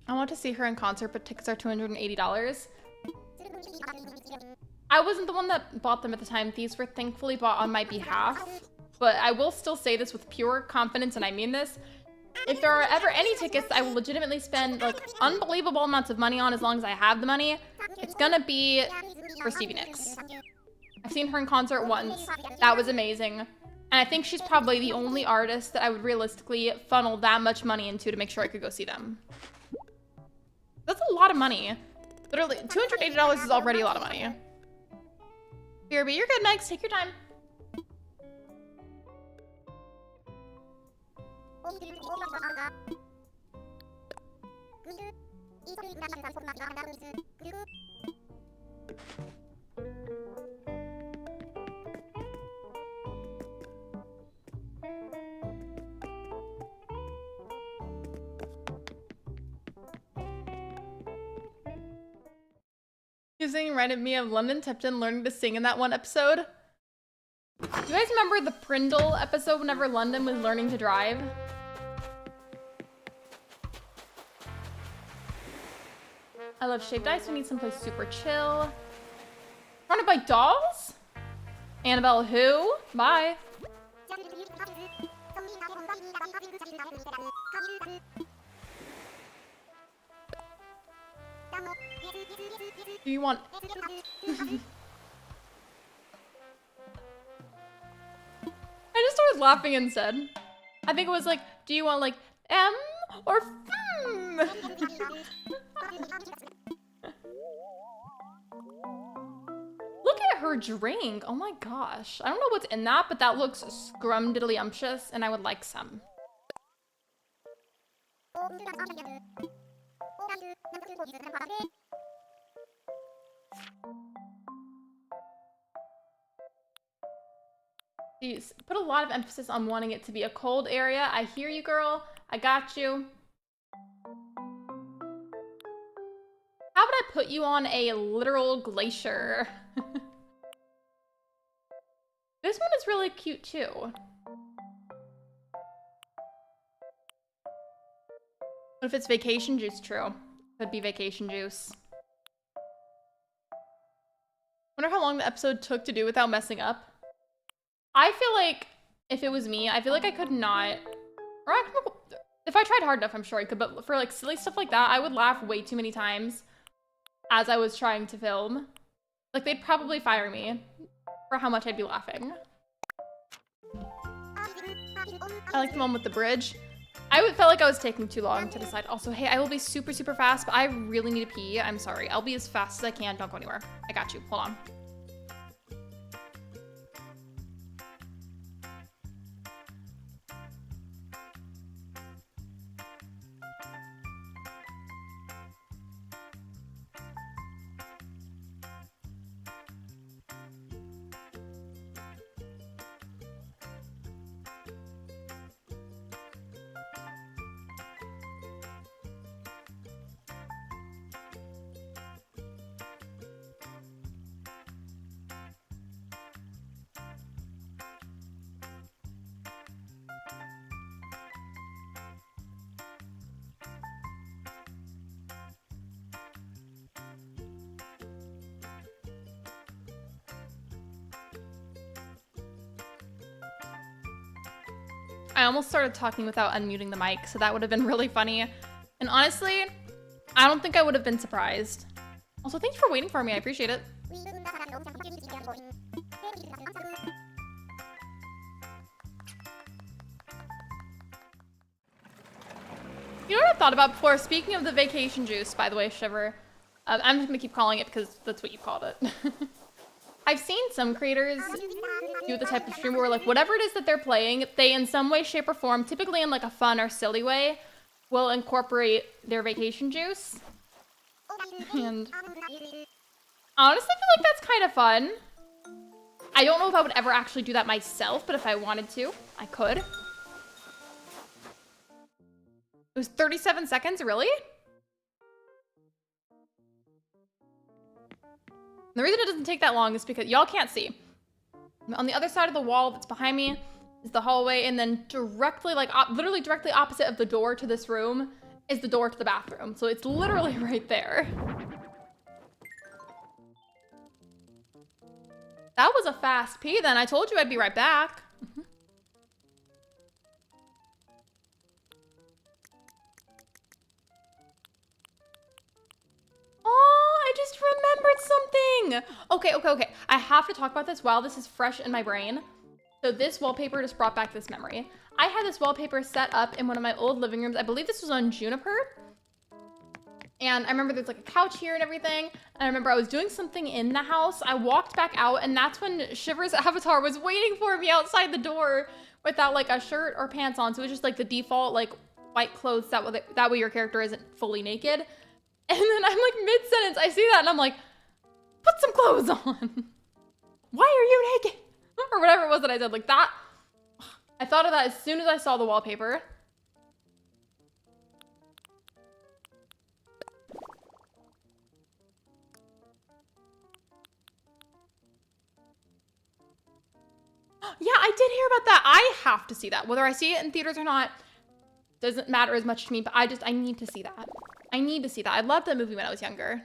I want to see her in concert, but tickets are $280. I wasn't the one that bought them at the time. These were thankfully bought on my behalf. But I will still say this with pure confidence, and I mean this. If there are ever any tickets I will legitimately spend like unbelievable amounts of money on as long as I have the money, it's gonna be for Stevie Nicks. I've seen her in concert once. That was amazing. And I think she's probably the only artist that I would realistically funnel that much money into to make sure I could go see them. That's a lot of money. Literally, $280 is already a lot of money. Here, but you're good, Megs. Take your time. You're saying right at me of London Tipton learning to sing in that one episode. You guys remember the Prindle episode whenever London was learning to drive? I love shaved ice. We need someplace super chill. Surrounded by dolls? Annabelle who? Bye. Do you want... I just started laughing instead. I think it was like, do you want like M or F? Look at her drink. Oh my gosh. I don't know what's in that, but that looks scrumdiddly-umptious and I would like some. You put a lot of emphasis on wanting it to be a cold area. I hear you, girl. I got you. How would I put you on a literal glacier? This one is really cute too. What if it's vacation juice? True. Could be vacation juice. Wonder how long the episode took to do without messing up. I feel like if it was me, I feel like I could not, or if I tried hard enough, I'm sure I could, but for like silly stuff like that, I would laugh way too many times as I was trying to film. Like they'd probably fire me. for how much I'd be laughing. I like the one with the bridge. Felt like I was taking too long to decide. Also, hey, I will be super, super fast, but I really need to pee. I'm sorry. I'll be as fast as I can. Don't go anywhere. I got you. Hold on. I almost started talking without unmuting the mic, so that would have been really funny. And honestly, I don't think I would have been surprised. Also, thank you for waiting for me. I appreciate it. You know what I thought about before? Speaking of the vacation juice, by the way, Shiver. I'm just gonna keep calling it because that's what you called it. I've seen some creators do the type of stream where like whatever it is that they're playing, they in some way, shape, or form, typically in like a fun or silly way, will incorporate their vacation juice. And I honestly feel like that's kind of fun. I don't know if I would ever actually do that myself, but if I wanted to, I could. It was 37 seconds, really? The reason it doesn't take that long is because y'all can't see. On the other side of the wall that's behind me is the hallway, and then directly, like literally directly opposite of the door to this room is the door to the bathroom. So it's literally right there. That was a fast pee then. I told you I'd be right back. I just remembered something. Okay. I have to talk about this while this is fresh in my brain. So this wallpaper just brought back this memory. I had this wallpaper set up in one of my old living rooms. I believe this was on Juniper. And I remember there's like a couch here and everything. And I remember I was doing something in the house. I walked back out, and that's when Shiver's avatar was waiting for me outside the door without like a shirt or pants on. So it was just like the default like white clothes. That way your character isn't fully naked. And then I'm like mid-sentence, I see that and I'm like, put some clothes on. Why are you naked? Or whatever it was that I did, like that. I thought of that as soon as I saw the wallpaper. Yeah, I did hear about that. I have to see that. Whether I see it in theaters or not, doesn't matter as much to me, but I need to see that. I need to see that. I loved that movie when I was younger.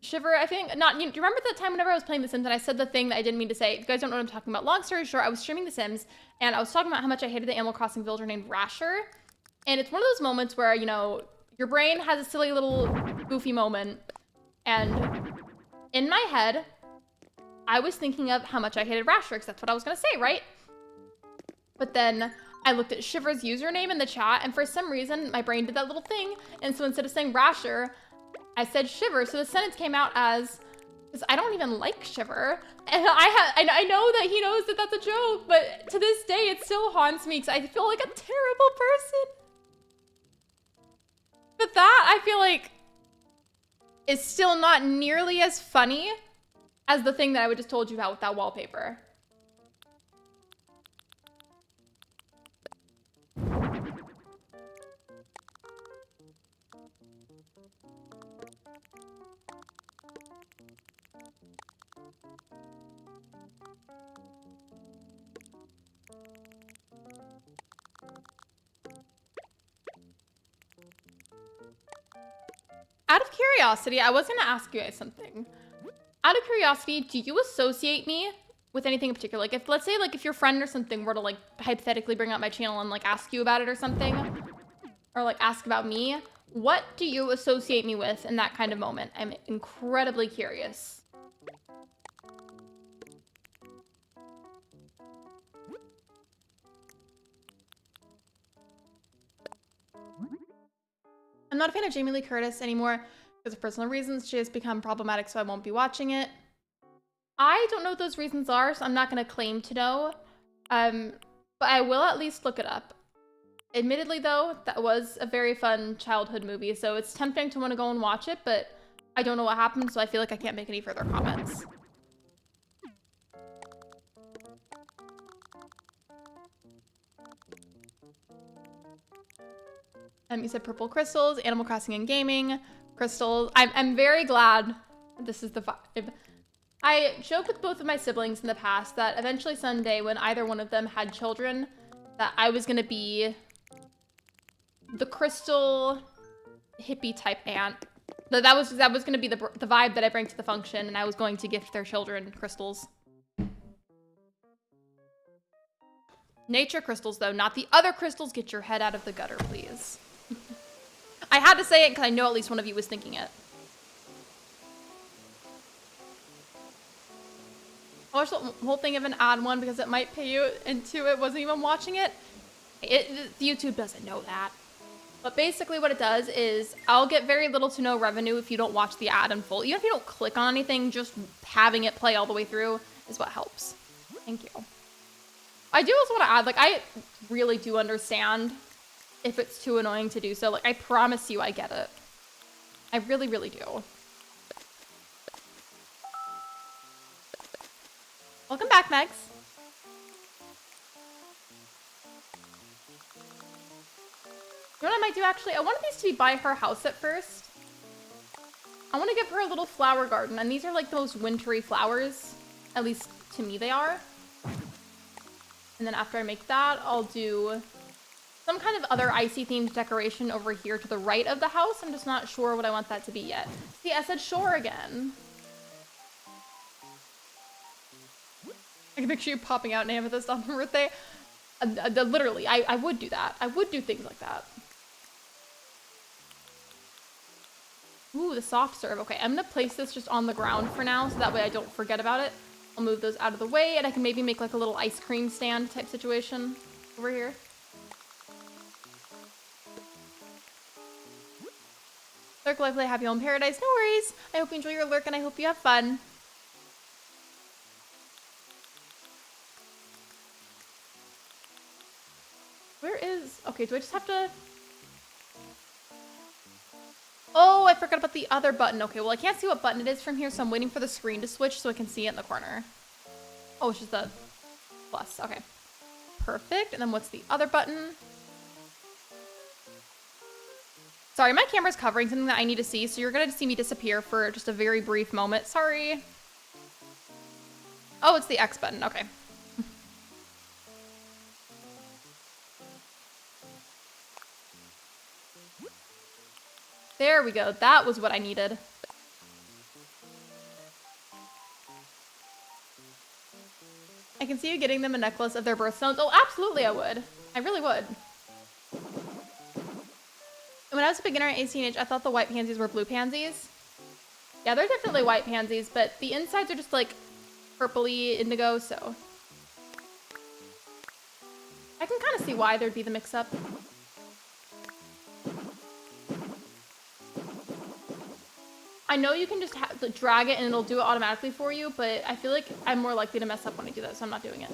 Shiver, I think, do you remember that time whenever I was playing The Sims and I said the thing that I didn't mean to say? If you guys don't know what I'm talking about. Long story short, I was streaming The Sims and I was talking about how much I hated the Animal Crossing villager named Rasher. And it's one of those moments where, you know, your brain has a silly little goofy moment. And in my head, I was thinking of how much I hated Rasher, because that's what I was going to say, right? But then I looked at Shiver's username in the chat, and for some reason, my brain did that little thing. And so instead of saying Rasher, I said Shiver. So the sentence came out as, because I don't even like Shiver. And I know that he knows that that's a joke, but to this day, it still haunts me because I feel like a terrible person. But that, I feel like, is still not nearly as funny as the thing that I just told you about with that wallpaper. Out of curiosity, I was going to ask you guys something. Out of curiosity, do you associate me with anything in particular? Like, if, let's say, like, if your friend or something were to, like, hypothetically bring up my channel and, like, ask you about it or something, or, like, ask about me, what do you associate me with in that kind of moment? I'm incredibly curious. I'm not a fan of Jamie Lee Curtis anymore because of personal reasons. She has become problematic, so I won't be watching it. I don't know what those reasons are, so I'm not going to claim to know. But I will at least look it up. Admittedly, though, that was a very fun childhood movie, so it's tempting to want to go and watch it, but I don't know what happened, so I feel like I can't make any further comments. You said purple crystals, Animal Crossing and gaming, crystals. I'm very glad this is the vibe. I joked with both of my siblings in the past that eventually someday when either one of them had children, that I was gonna be the crystal hippie type aunt. That was gonna be the vibe that I bring to the function, and I was going to gift their children crystals. Nature crystals, though, not the other crystals. Get your head out of the gutter, please. I had to say it because I know at least one of you was thinking it. I watched the whole thing of an ad one because it might pay you into it. Wasn't even watching it. YouTube doesn't know that. But basically what it does is I'll get very little to no revenue if you don't watch the ad in full. Even if you don't click on anything, just having it play all the way through is what helps. Thank you. I do also want to add, like, I really do understand if it's too annoying to do so. Like, I promise you I get it. I really, really do. Welcome back, Megs. You know what I might do, actually? I wanted these to be by her house at first. I want to give her a little flower garden, and these are like the most wintry flowers. At least to me they are. And then after I make that, I'll do some kind of other icy themed decoration over here to the right of the house. I'm just not sure what I want that to be yet. See, I said shore again. I can picture you popping out an amethyst on her birthday. Literally, I would do that. I would do things like that. Ooh, the soft serve. Okay, I'm gonna place this just on the ground for now, so that way I don't forget about it. I'll move those out of the way, and I can maybe make like a little ice cream stand type situation over here. Lurk, live, play, happy home paradise. No worries. I hope you enjoy your lurk, and I hope you have fun. Where is... Okay, do I just have to... Oh, I forgot about the other button. Okay, well, I can't see what button it is from here, so I'm waiting for the screen to switch so I can see it in the corner. Oh, it's just the plus. Okay. Perfect. And then what's the other button? Sorry, my camera's covering something that I need to see, so you're going to see me disappear for just a very brief moment. Sorry. Oh, it's the X button. Okay. There we go. That was what I needed. I can see you getting them a necklace of their birthstones. Oh, absolutely I would. I really would. When I was a beginner at ACNH, I thought the white pansies were blue pansies. Yeah, they're definitely white pansies, but the insides are just like purpley indigo, so. I can kind of see why there'd be the mix-up. I know you can just drag it and it'll do it automatically for you, but I feel like I'm more likely to mess up when I do that, so I'm not doing it.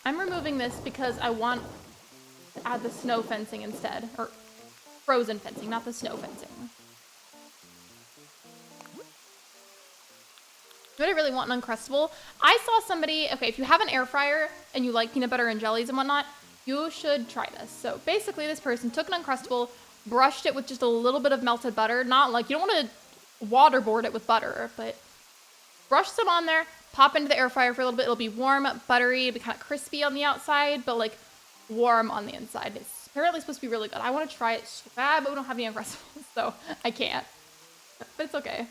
I'm removing this because I want to add the snow fencing instead, or frozen fencing, not the snow fencing. What I really want an Uncrustable. I saw somebody, okay, if you have an air fryer and you like peanut butter and jellies and whatnot, you should try this. So basically this person took an Uncrustable, brushed it with just a little bit of melted butter. Not like, you don't want to waterboard it with butter, but brush some on there, pop into the air fryer for a little bit. It'll be warm, buttery, it'll be kind of crispy on the outside, but like warm on the inside. It's apparently supposed to be really good. I want to try it so bad, but we don't have any Uncrustables, so I can't. But it's okay.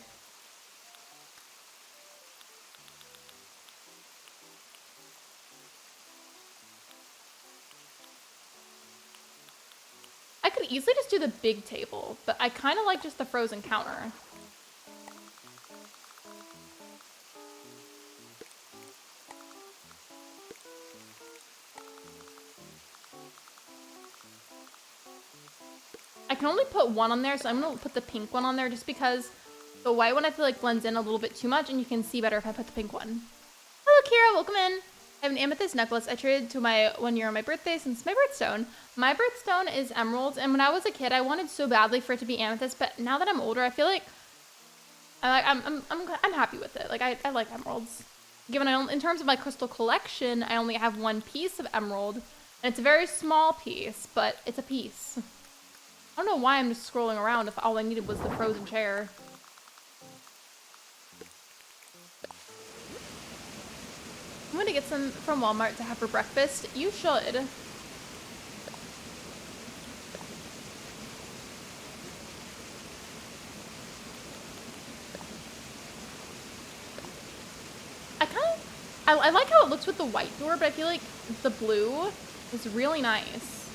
I could easily just do the big table, but I kind of like just the frozen counter. I can only put one on there, so I'm gonna put the pink one on there just because the white one I feel like blends in a little bit too much, and you can see better if I put the pink one. Hello, Kira, welcome in. I have an amethyst necklace I traded to my 1 year on my birthday since my birthstone. My birthstone is emerald, and when I was a kid, I wanted so badly for it to be amethyst, but now that I'm older, I feel like I'm happy with it. Like I like emeralds. Given in terms of my crystal collection, I only have one piece of emerald, and it's a very small piece, but it's a piece. I don't know why I'm just scrolling around if all I needed was the frozen chair. I'm gonna get some from Walmart to have for breakfast. You should. I like how it looks with the white door, but I feel like the blue is really nice.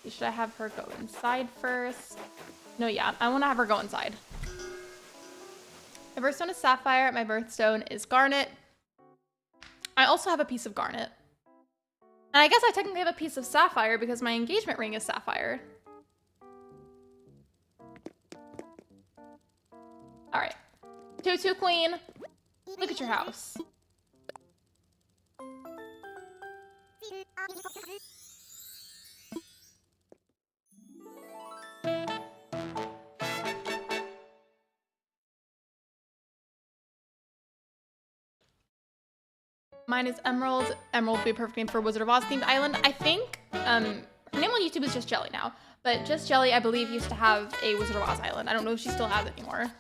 Should I have her go inside first? No, yeah, I want to have her go inside. My birthstone is sapphire. My birthstone is garnet. I also have a piece of garnet. And I guess I technically have a piece of sapphire because my engagement ring is sapphire. All right. Tutu Queen, look at your house. Mine is Emerald. Emerald would be a perfect name for Wizard of Oz themed island. I think her name on YouTube is Just Jelly now, but Just Jelly, I believe, used to have a Wizard of Oz island. I don't know if she still has it anymore.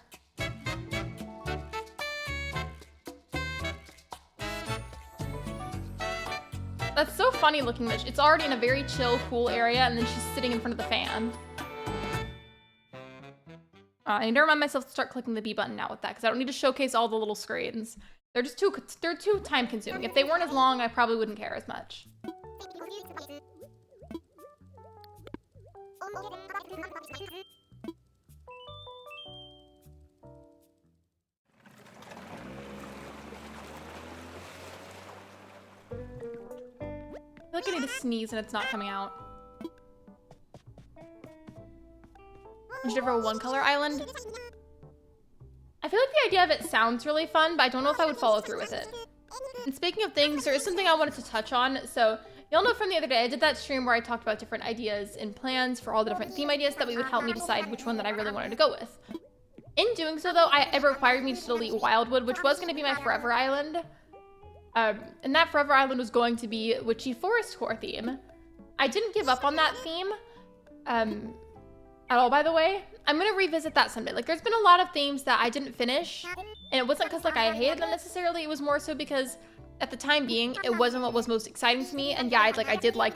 That's so funny looking that it's already in a very chill, cool area, and then she's sitting in front of the fan. I need to remind myself to start clicking the B button now with that, because I don't need to showcase all the little screens. They're too time consuming. If they weren't as long, I probably wouldn't care as much. I feel like I need to sneeze and it's not coming out. I should have a one color island. I feel like the idea of it sounds really fun, but I don't know if I would follow through with it. And speaking of things, there is something I wanted to touch on. So y'all know from the other day, I did that stream where I talked about different ideas and plans for all the different theme ideas that would help me decide which one that I really wanted to go with. In doing so though, it required me to delete Wildwood, which was going to be my forever island. And that forever island was going to be Witchy Forest Core theme. I didn't give up on that theme at all, by the way. I'm gonna revisit that someday. Like, there's been a lot of themes that I didn't finish, and it wasn't because like I hated them necessarily. It was more so because at the time being, it wasn't what was most exciting to me. And yeah, I did like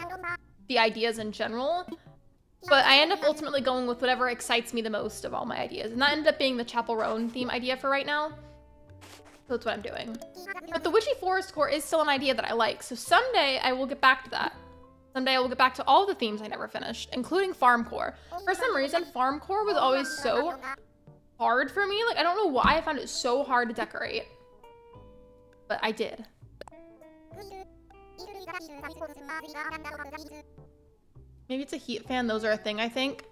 the ideas in general, but I end up ultimately going with whatever excites me the most of all my ideas, and that ended up being the Chapel Roan theme idea for right now. So that's what I'm doing. But the Witchy Forest Core is still an idea that I like, so someday I will get back to that. Someday I will get back to all the themes I never finished, including Farm Core. For some reason, Farm Core was always so hard for me. Like, I don't know why I found it so hard to decorate. But I did. Maybe it's a heat fan. Those are a thing, I think.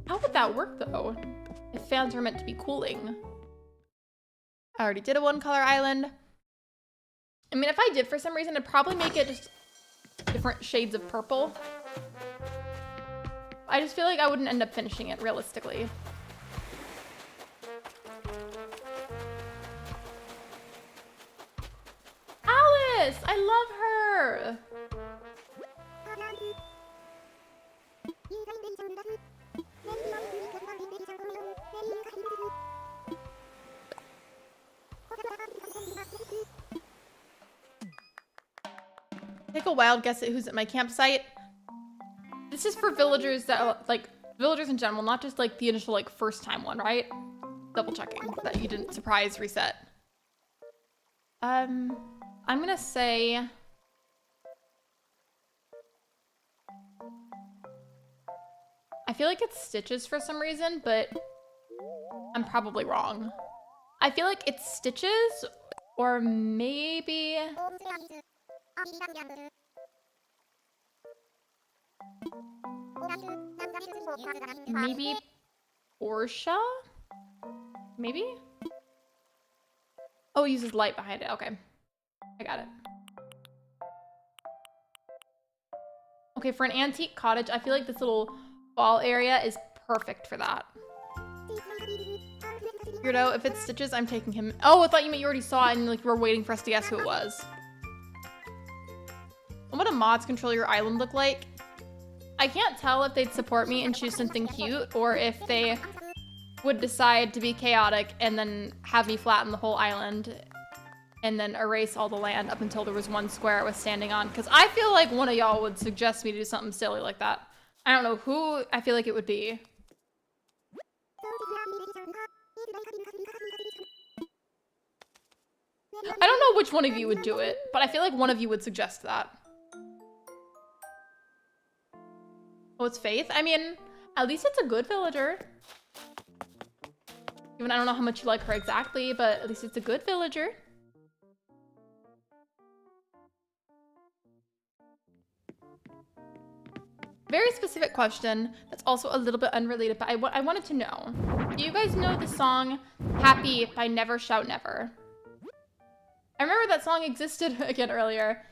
How would that work, though? If fans are meant to be cooling. I already did a one color island. I mean, if I did for some reason, I'd probably make it just different shades of purple. I just feel like I wouldn't end up finishing it realistically. Alice! I love her! Take a wild guess at who's at my campsite. This is for villagers that are, like, villagers in general, not just like the initial like first time one, right? Double checking that you didn't surprise reset. I'm gonna say I feel like it's Stitches for some reason, but I'm probably wrong. I feel like it's Stitches Or maybe... Maybe Portia? Maybe? Oh, it uses light behind it. Okay. I got it. Okay, for an antique cottage, I feel like this little fall area is perfect for that. Weirdo, if it's Stitches, I'm taking him. Oh, I thought you meant you already saw it and like you were waiting for us to guess who it was. What would a mods control your island look like? I can't tell if they'd support me and choose something cute or if they would decide to be chaotic and then have me flatten the whole island and then erase all the land up until there was one square I was standing on. Because I feel like one of y'all would suggest me to do something silly like that. I don't know who I feel like it would be. I don't know which one of you would do it, but I feel like one of you would suggest that. Oh, it's Faith? I mean, at least it's a good villager. Even I don't know how much you like her exactly, but at least it's a good villager. Very specific question that's also a little bit unrelated, but I wanted to know. Do you guys know the song Happy by Never Shout Never? I remember that song existed again earlier,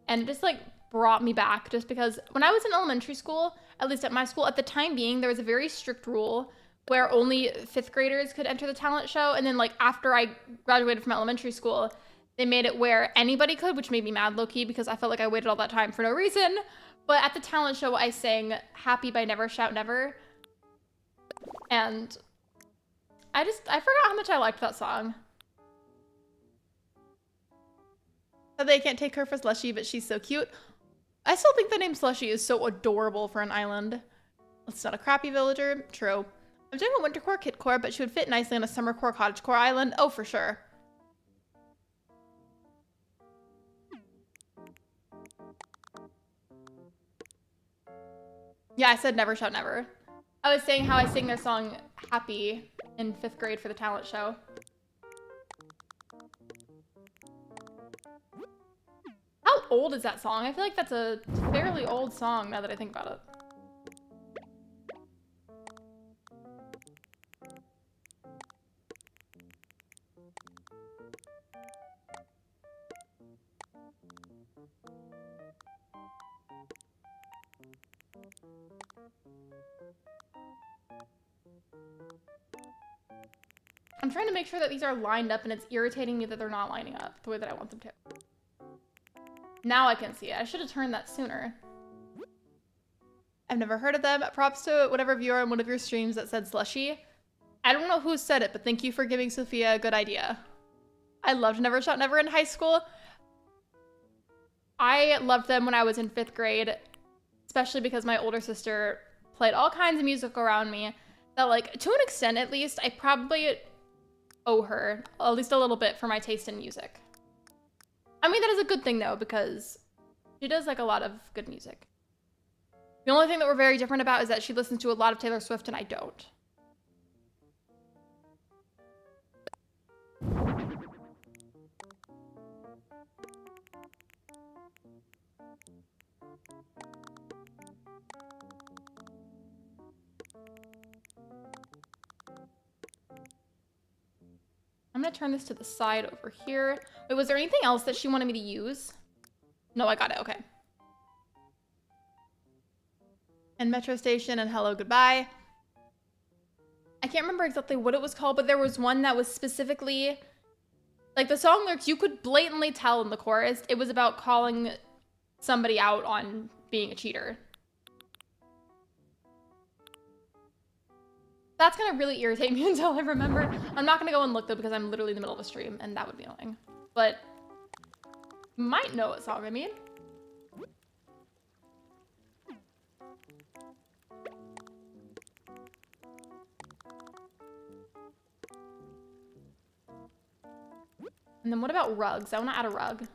and it just like brought me back just because when I was in elementary school, at least at my school, at the time being, there was a very strict rule where only 5th graders could enter the talent show. And then like after I graduated from elementary school, they made it where anybody could, which made me mad low-key because I felt like I waited all that time for no reason. But at the talent show, I sang Happy by Never Shout Never. And I forgot how much I liked that song. So they can't take her for Slushy, but she's so cute. I still think the name Slushy is so adorable for an island. It's not a crappy villager. True. I'm doing a winter core kit core, but she would fit nicely on a summer core cottage core island. Oh, for sure. Yeah, I said Never Shout Never. I was saying how I sing their song Happy in 5th grade for the talent show. How old is that song? I feel like that's a fairly old song now that I think about it. I'm trying to make sure that these are lined up and it's irritating me that they're not lining up the way that I want them to. Now I can see it. I should have turned that sooner. I've never heard of them. Props to whatever viewer on one of your streams that said Slushy. I don't know who said it, but thank you for giving Sophia a good idea. I loved Never Shout Never in high school. I loved them when I was in 5th grade, especially because my older sister played all kinds of music around me that, like, to an extent at least, I probably owe her at least a little bit for my taste in music. I mean, that is a good thing, though, because she does, like, a lot of good music. The only thing that we're very different about is that she listens to a lot of Taylor Swift and I don't. I'm gonna turn this to the side over here. Wait, was there anything else that she wanted me to use? No, I got it, okay. And Metro Station and Hello Goodbye. I can't remember exactly what it was called, but there was one that was specifically, like the song lyrics, you could blatantly tell in the chorus, it was about calling somebody out on being a cheater. That's gonna really irritate me until I remember. I'm not gonna go and look though because I'm literally in the middle of a stream and that would be annoying. But you might know what song I mean. And then what about rugs? I wanna add a rug.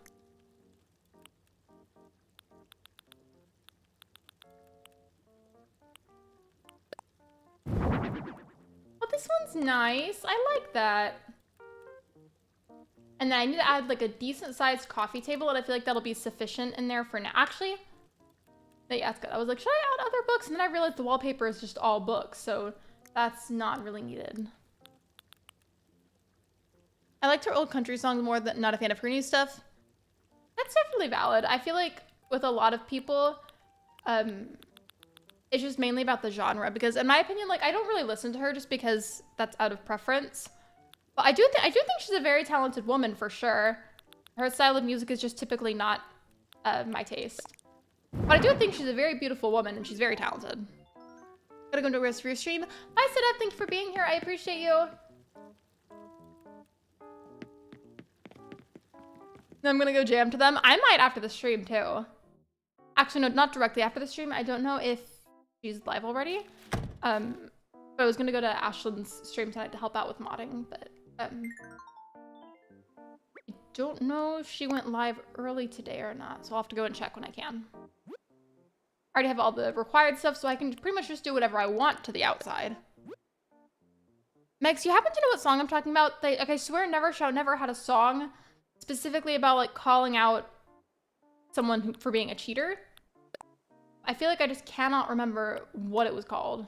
Oh, this one's nice. I like that. And then I need to add like a decent sized coffee table, and I feel like that'll be sufficient in there for now. Actually, yeah, that's good. I was like, should I add other books? And then I realized the wallpaper is just all books, so that's not really needed. I liked her old country songs more than not a fan of her new stuff. That's definitely valid. I feel like with a lot of people, it's just mainly about the genre, because in my opinion, like I don't really listen to her just because that's out of preference. But I do think she's a very talented woman for sure. Her style of music is just typically not my taste. But I do think she's a very beautiful woman and she's very talented. Gotta go to the rest of your stream. Bye, Sidep. Thank you for being here. I appreciate you. Then I'm gonna go jam to them. I might after the stream too. Actually, no, not directly after the stream. I don't know if she's live already. But I was gonna go to Ashlyn's stream tonight to help out with modding, but I don't know if she went live early today or not, so I'll have to go and check when I can. I already have all the required stuff, so I can pretty much just do whatever I want to the outside. Megs, you happen to know what song I'm talking about? Like, I swear Never Shout Never had a song specifically about like calling out someone for being a cheater. I feel like I just cannot remember what it was called.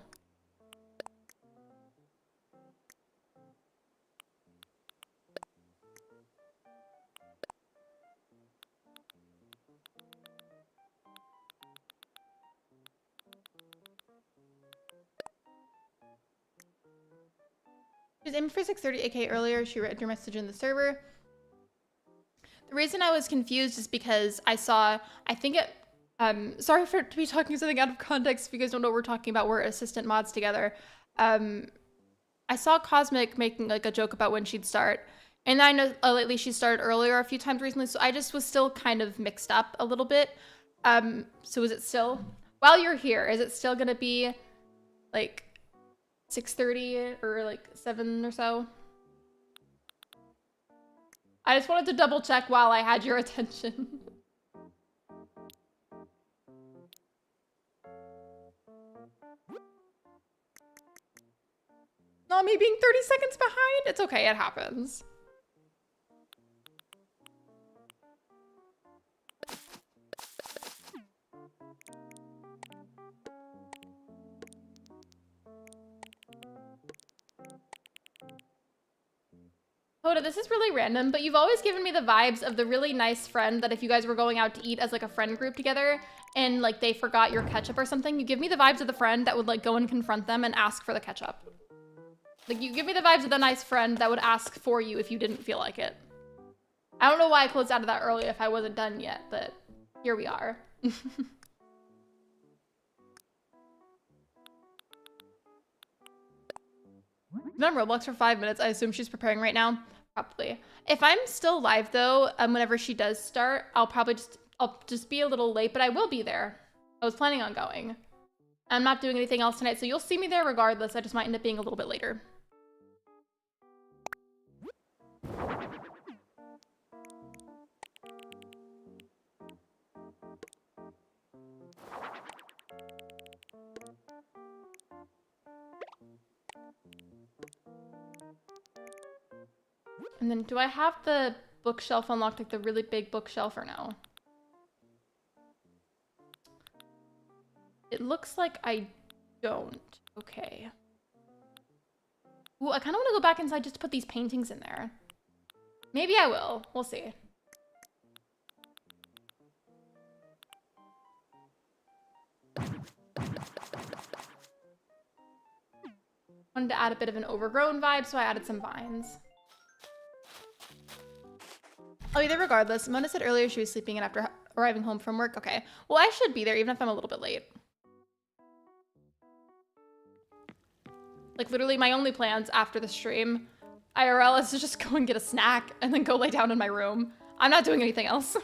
She was aiming for 6:30 AK earlier. She read your message in the server. The reason I was confused is because I saw, I think it, sorry to be talking something out of context if you guys don't know what we're talking about. We're assistant mods together. I saw Cosmic making like a joke about when she'd start. And I know lately she started earlier a few times recently, so I just was still kind of mixed up a little bit. So is it still, while you're here, is it still gonna be like 6:30 or like 7 or so? I just wanted to double check while I had your attention. Not me being 30 seconds behind? It's okay, it happens. Hoda, this is really random, but you've always given me the vibes of the really nice friend that if you guys were going out to eat as like a friend group together and like they forgot your ketchup or something, you give me the vibes of the friend that would like go and confront them and ask for the ketchup. Like you give me the vibes of the nice friend that would ask for you if you didn't feel like it. I don't know why I closed out of that early if I wasn't done yet, but here we are. Been on Roblox for 5 minutes. I assume she's preparing right now. Probably. If I'm still live though, whenever she does start, I'll just be a little late, but I will be there. I was planning on going. I'm not doing anything else tonight, so you'll see me there regardless. I just might end up being a little bit later. And then do I have the bookshelf unlocked, like the really big bookshelf, or no? It looks like I don't. Okay. Ooh, I kind of want to go back inside just to put these paintings in there. Maybe I will. We'll see. Wanted to add a bit of an overgrown vibe, so I added some vines. I'll be there regardless. Mona said earlier she was sleeping in after arriving home from work. Okay. Well, I should be there even if I'm a little bit late. Like literally my only plans after the stream, IRL, is to just go and get a snack and then go lay down in my room. I'm not doing anything else.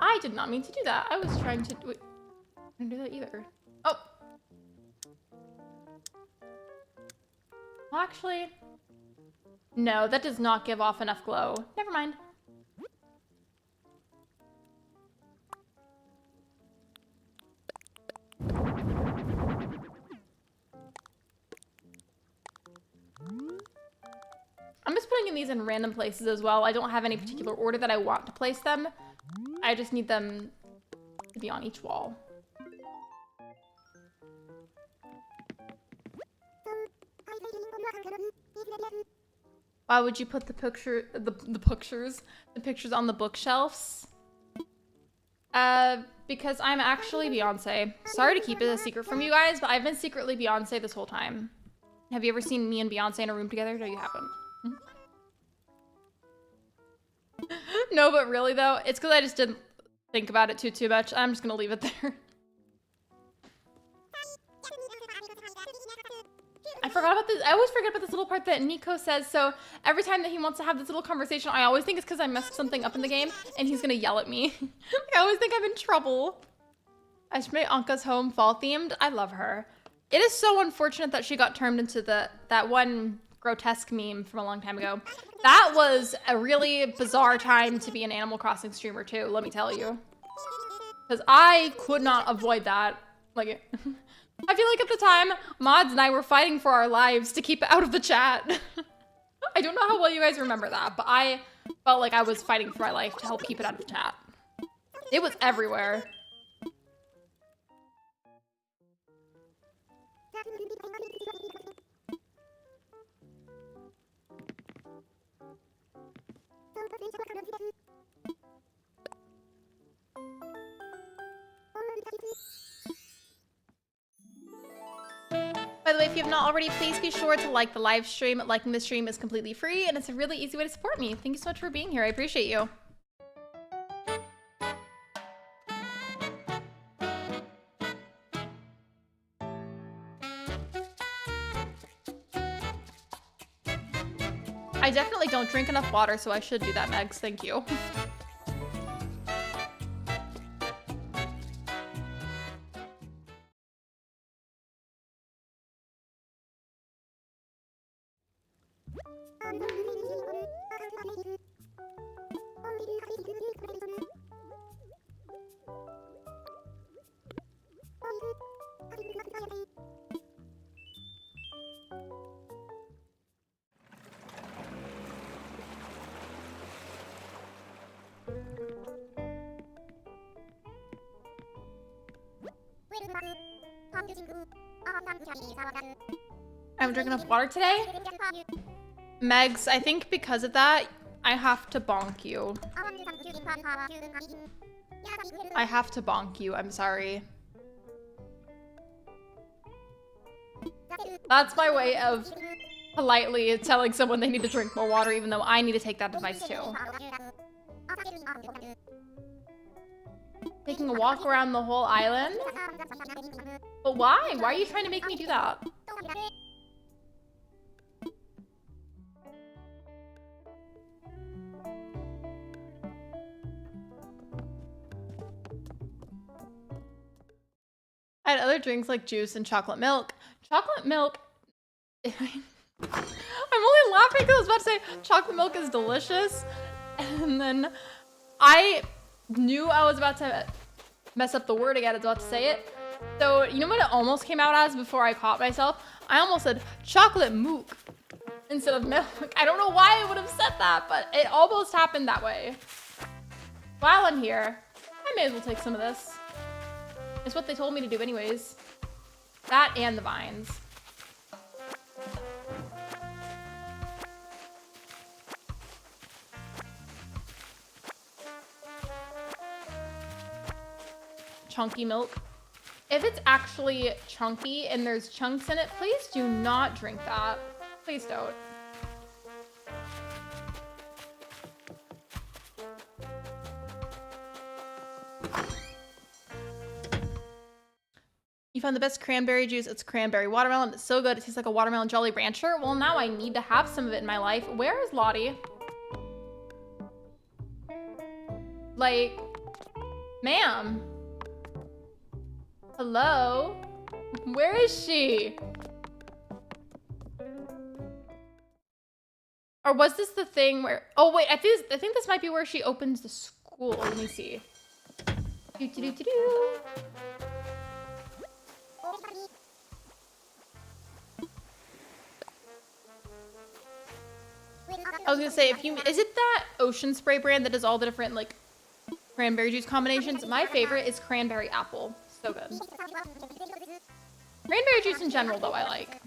I did not mean to do that. I was trying to... Wait, I didn't do that either. Oh! Well, actually, No, that does not give off enough glow. Never mind. I'm just putting these in random places as well. I don't have any particular order that I want to place them. I just need them to be on each wall. Why would you put the pictures on the bookshelves? Because I'm actually Beyonce. Sorry to keep it a secret from you guys, but I've been secretly Beyonce this whole time. Have you ever seen me and Beyonce in a room together? No, you haven't. No, but really though, it's because I just didn't think about it too much. I'm just gonna leave it there. I forgot about this. I always forget about this little part that Nico says. So every time that he wants to have this little conversation, I always think it's because I messed something up in the game and he's gonna yell at me. I always think I'm in trouble. I should make Anka's home fall themed. I love her. It is so unfortunate that she got turned into that one grotesque meme from a long time ago. That was a really bizarre time to be an Animal Crossing streamer too, let me tell you. Because I could not avoid that. Like, I feel like at the time, Mods and I were fighting for our lives to keep it out of the chat. I don't know how well you guys remember that, but I felt like I was fighting for my life to help keep it out of the chat. It was everywhere. By the way, if you have not already, please be sure to like the live stream. Liking the stream is completely free, and it's a really easy way to support me. Thank you so much for being here. I appreciate you. I definitely don't drink enough water, so I should do that, Megs. Thank you. I haven't drank enough water today? Megs, I think because of that, I have to bonk you. I have to bonk you, I'm sorry. That's my way of politely telling someone they need to drink more water, even though I need to take that advice too. Taking a walk around the whole island? But why? Why are you trying to make me do that? I had other drinks like juice and chocolate milk. Chocolate milk... I'm only laughing because I was about to say chocolate milk is delicious. And then I knew I was about to mess up the word again. I was about to say it. So, you know what it almost came out as before I caught myself? I almost said chocolate mook instead of milk. I don't know why I would have said that, but it almost happened that way. While I'm here, I may as well take some of this. It's what they told me to do anyways. That and the vines. Chunky milk. If it's actually chunky and there's chunks in it, please do not drink that. Please don't. You found the best cranberry juice. It's cranberry watermelon. It's so good. It tastes like a watermelon Jolly Rancher. Well, now I need to have some of it in my life. Where is Lottie? Like, ma'am. Hello? Where is she? Or was this the thing where... Oh, wait. I think this might be where she opens the school. Let me see. Do-do-do-do-do. I was gonna say, if you... Is it that ocean spray brand that does all the different, like, cranberry juice combinations? My favorite is cranberry apple. So good. Cranberry juice in general, though, I like.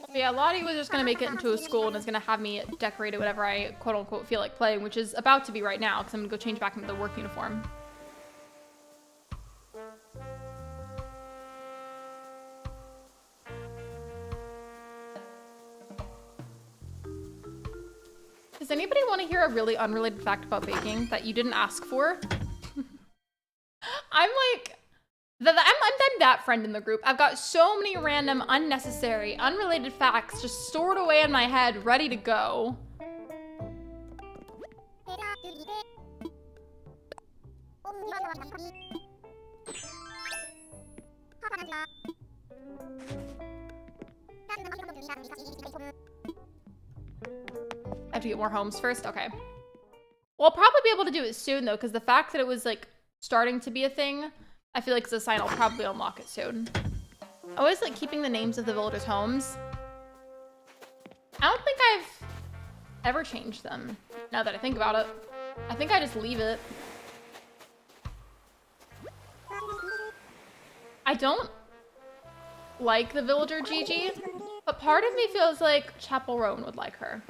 But yeah, Lottie was just gonna make it into a school and is gonna have me decorate it whenever I quote-unquote feel like playing, which is about to be right now, because I'm gonna go change back into the work uniform. Does anybody want to hear a really unrelated fact about baking that you didn't ask for? I'm like, I'm that friend in the group. I've got so many random, unnecessary, unrelated facts just stored away in my head, ready to go. I have to get more homes first? Okay. Well, I'll probably be able to do it soon, though, because the fact that it was, like, starting to be a thing, I feel like it's a sign I'll probably unlock it soon. I always like keeping the names of the villagers' homes. I don't think I've ever changed them, now that I think about it. I think I just leave it. I don't like the villager Gigi, but part of me feels like Chapel Roan would like her.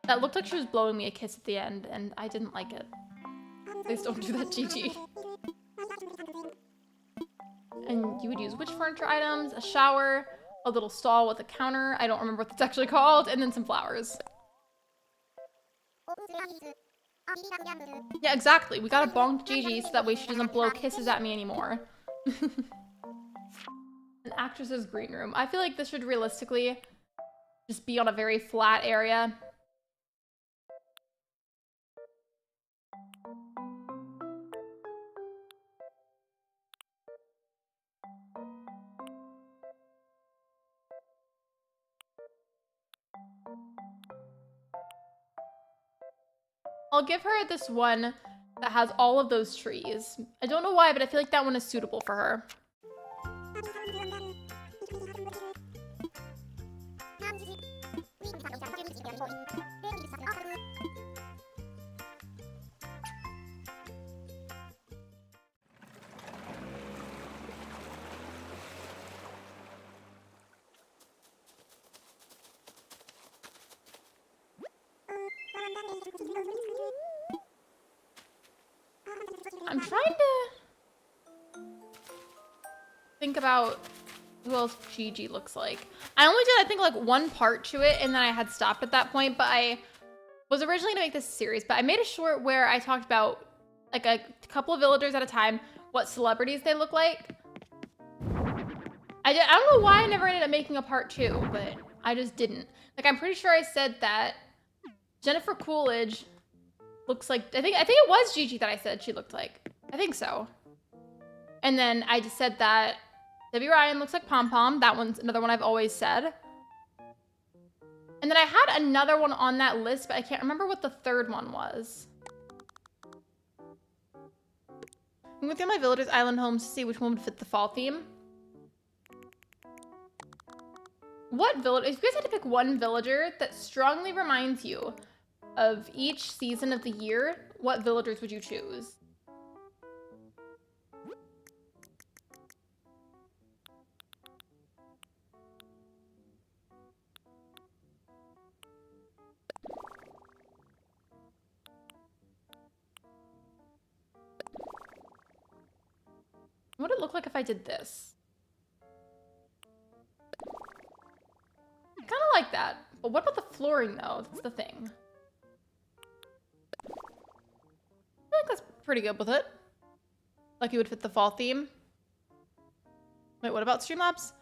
That looked like she was blowing me a kiss at the end, and I didn't like it. Please don't do that, Gigi. And you would use which furniture items? A shower, a little stall with a counter, I don't remember what that's actually called, and then some flowers. Yeah, exactly. We gotta bonk Gigi so that way she doesn't blow kisses at me anymore. An actress's green room. I feel like this should realistically just be on a very flat area. I'll give her this one that has all of those trees. I don't know why, but I feel like that one is suitable for her. I'm trying to think about who else Gigi looks like. I only did, I think, like one part to it, and then I had stopped at that point, but I was originally gonna make this series, but I made a short where I talked about, like, a couple of villagers at a time, what celebrities they look like. I don't know why I never ended up making a part 2, but I just didn't. Like, I'm pretty sure I said that Jennifer Coolidge looks like, I think it was Gigi that I said she looked like. I think so. And then I just said that Debbie Ryan looks like Pom Pom. That one's another one I've always said. And then I had another one on that list, but I can't remember what the third one was. I'm going through my villagers' island homes to see which one would fit the fall theme. What village, if you guys had to pick one villager that strongly reminds you of each season of the year, what villagers would you choose? What would it look like if I did this? I kind of like that. But what about the flooring, though? That's the thing. I feel like that's Pretty good with it. Lucky would fit the fall theme. Wait, what about Streamlabs?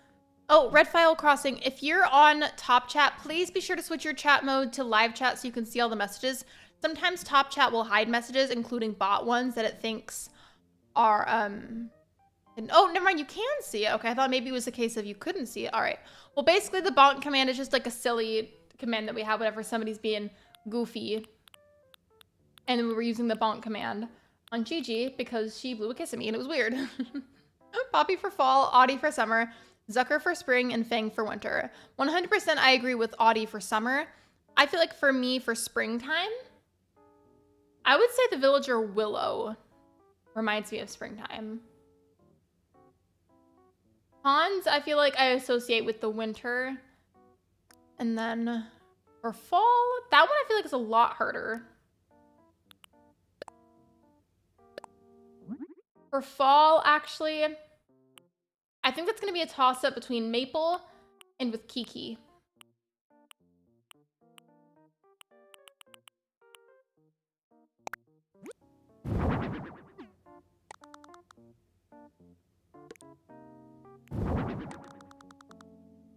Oh, Red File Crossing. If you're on Top Chat, please be sure to switch your chat mode to live chat so you can see all the messages. Sometimes Top Chat will hide messages, including bot ones that it thinks are, oh, never mind, you can see it. Okay, I thought maybe it was a case of you couldn't see it. All right. Well, basically the bonk command is just like a silly command that we have whenever somebody's being goofy. And then we were using the bonk command on Gigi because she blew a kiss at me and it was weird. Poppy for fall, Audie for summer, Zucker for spring, and Fang for winter. 100% I agree with Audie for summer. I feel like for me, for springtime, I would say the villager Willow reminds me of springtime. Hans, I feel like I associate with the winter. And then for fall, that one I feel like is a lot harder. For fall, actually, I think that's going to be a toss-up between Maple and with Kiki.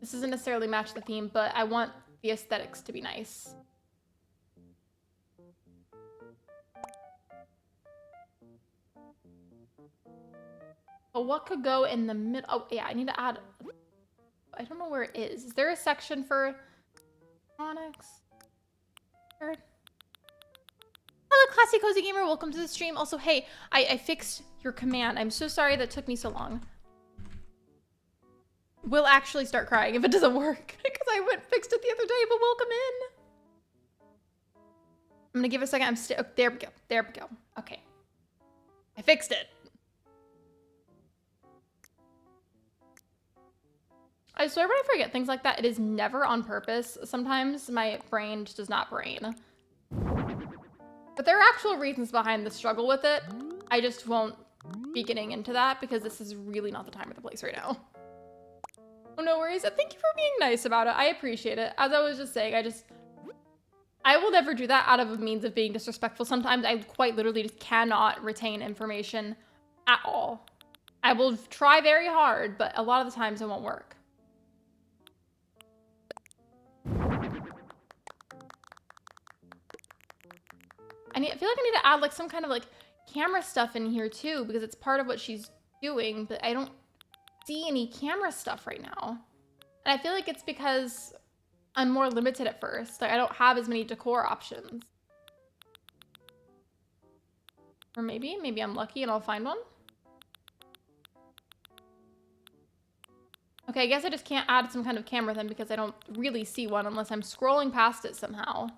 This doesn't necessarily match the theme, but I want the aesthetics to be nice. But what could go in the middle? Oh, yeah, I need to add... I don't know where it is. Is there a section for Onyx? Hello, Classy Cozy Gamer. Welcome to the stream. Also, hey, I fixed your command. I'm so sorry that took me so long. We'll actually start crying if it doesn't work because I fixed it the other day, but welcome in. I'm gonna give it a second. Oh, there we go. There we go. Okay. I fixed it. I swear when I forget things like that, it is never on purpose. Sometimes my brain just does not brain. But there are actual reasons behind the struggle with it. I just won't be getting into that because this is really not the time or the place right now. Oh, no worries. Thank you for being nice about it. I appreciate it. As I was just saying, I will never do that out of a means of being disrespectful. Sometimes I quite literally just cannot retain information at all. I will try very hard, but a lot of the times it won't work. I feel like I need to add like some kind of like camera stuff in here too, because it's part of what she's doing, but I don't see any camera stuff right now. And I feel like it's because I'm more limited at first. Like I don't have as many decor options. Or maybe I'm lucky and I'll find one. Okay, I guess I just can't add some kind of camera then because I don't really see one unless I'm scrolling past it somehow.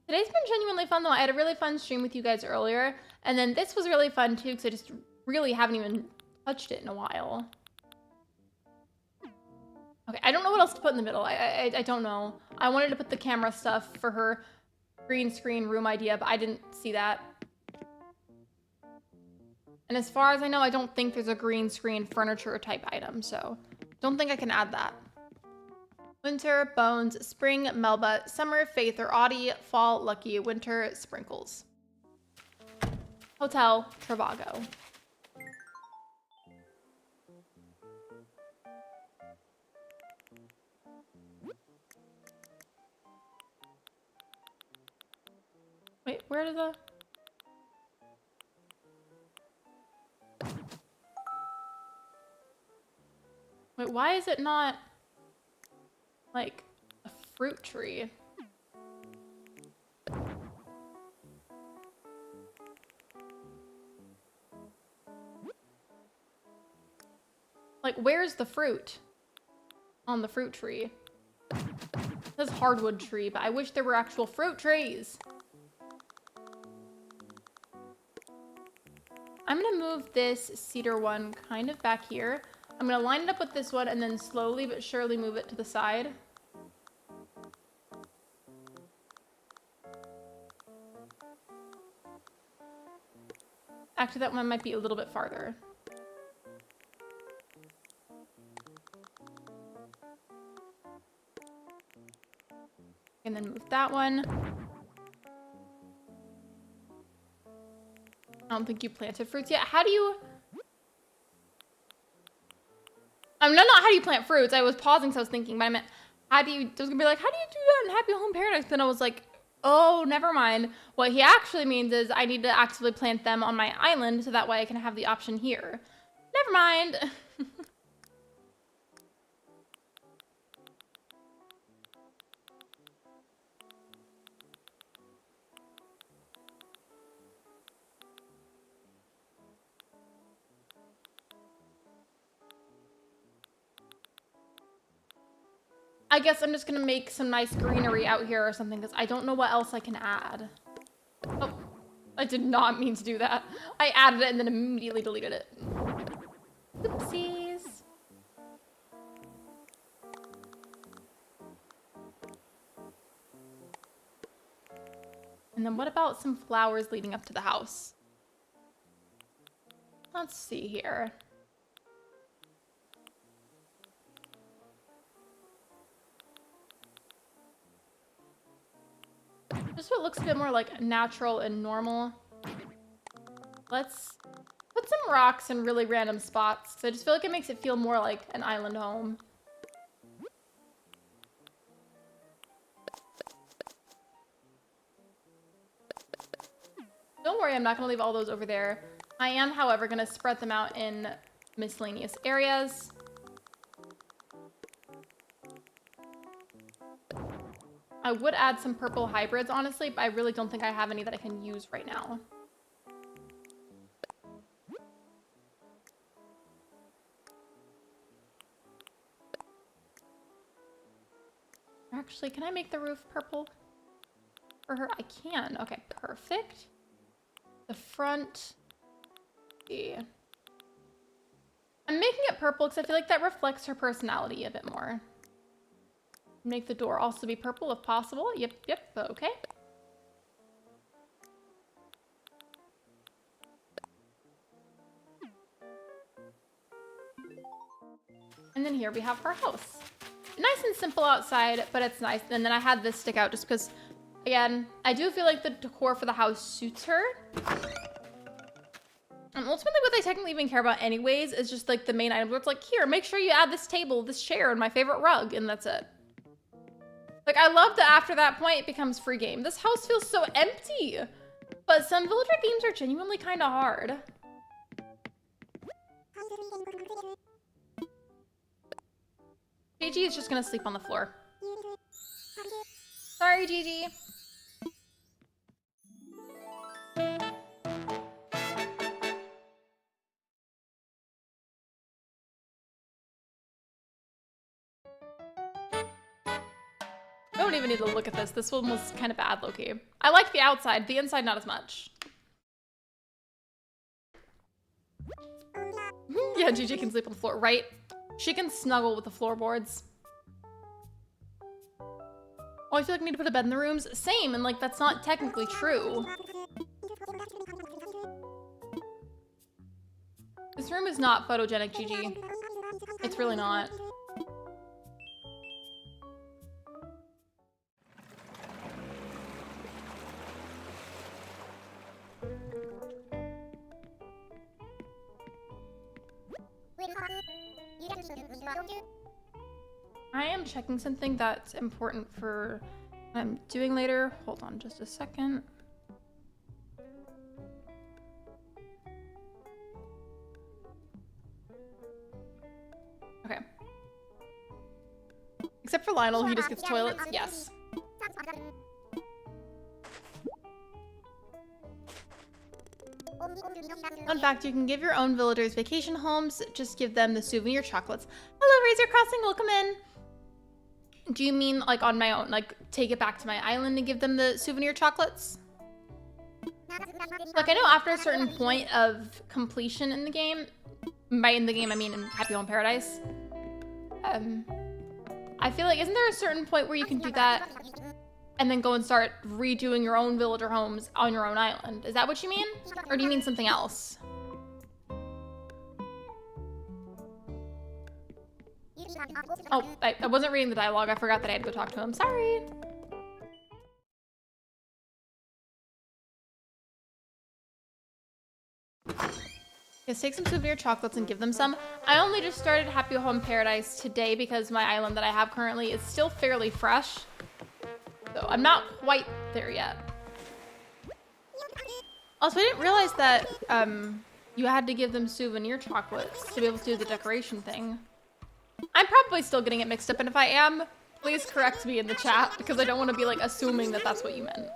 Today's been genuinely fun though. I had a really fun stream with you guys earlier. And then this was really fun too because I just really haven't even touched it in a while. Okay, I don't know what else to put in the middle. I don't know. I wanted to put the camera stuff for her green screen room idea, but I didn't see that. And as far as I know, I don't think there's a green screen furniture type item, so don't think I can add that. Winter, Bones, Spring, Melba, Summer, Faith or Audie, Fall, Lucky, Winter, Sprinkles. Hotel, Travago. Wait, where did the... Wait, why is it not... like a fruit tree? Like, where's the fruit on the fruit tree? It says hardwood tree, but I wish there were actual fruit trees. I'm gonna move this cedar one kind of back here. I'm gonna line it up with this one and then slowly but surely move it to the side. Actually, that one might be a little bit farther. And then move that one. I don't think you planted fruits yet. How do you... not how do you plant fruits. I was pausing because I was thinking, but I meant, how do you... I was going to be like, how do you do that in Happy Home Paradise? Then I was like, oh, never mind. What he actually means is I need to actively plant them on my island so that way I can have the option here. Never mind. I guess I'm just gonna make some nice greenery out here or something because I don't know what else I can add. Oh, I did not mean to do that. I added it and then immediately deleted it. Oopsies. And then what about some flowers leading up to the house? Let's see here. Just so it looks a bit more like natural and normal. Let's put some rocks in really random spots. So I just feel like it makes it feel more like an island home. Don't worry, I'm not going to leave all those over there. I am, however, going to spread them out in miscellaneous areas. I would add some purple hybrids, honestly, but I really don't think I have any that I can use right now. Actually, can I make the roof purple for her? I can. Okay, perfect. The front. Yeah. I'm making it purple because I feel like that reflects her personality a bit more. Make the door also be purple if possible. Yep, okay. And then here we have her house. Nice and simple outside, but it's nice. And then I had this stick out just because, again, I do feel like the decor for the house suits her. And ultimately what they technically even care about anyways is just like the main items where it's like, here, make sure you add this table, this chair, and my favorite rug, and that's it. Like, I love that after that point, it becomes free game. This house feels so empty. But some villager themes are genuinely kind of hard. Gigi is just going to sleep on the floor. Sorry, Gigi. I don't even need to look at this. This one was kind of bad, low-key. I like the outside. The inside, not as much. Yeah, Gigi can sleep on the floor, right? She can snuggle with the floorboards. Oh, I feel like I need to put a bed in the rooms. Same, and like, that's not technically true. This room is not photogenic, Gigi. It's really not. I am checking something that's important for what I'm doing later. Hold on just a second. Okay. Except for Lionel, he just gets toilets. Yes. Fun fact, you can give your own villagers vacation homes. Just give them the souvenir chocolates. Hello, Razor Crossing. Welcome in. Do you mean like on my own? Like take it back to my island and give them the souvenir chocolates? Like I know after a certain point of completion in the game, by in the game I mean in Happy Home Paradise, I feel like isn't there a certain point where you can do that and then go and start redoing your own villager homes on your own island? Is that what you mean? Or do you mean something else? Oh, I wasn't reading the dialogue. I forgot that I had to go talk to him. Sorry. Let's take some souvenir chocolates and give them some. I only just started Happy Home Paradise today because my island that I have currently is still fairly fresh. So I'm not quite there yet. Also, I didn't realize that you had to give them souvenir chocolates to be able to do the decoration thing. I'm probably still getting it mixed up, and if I am, please correct me in the chat because I don't want to be like assuming that that's what you meant.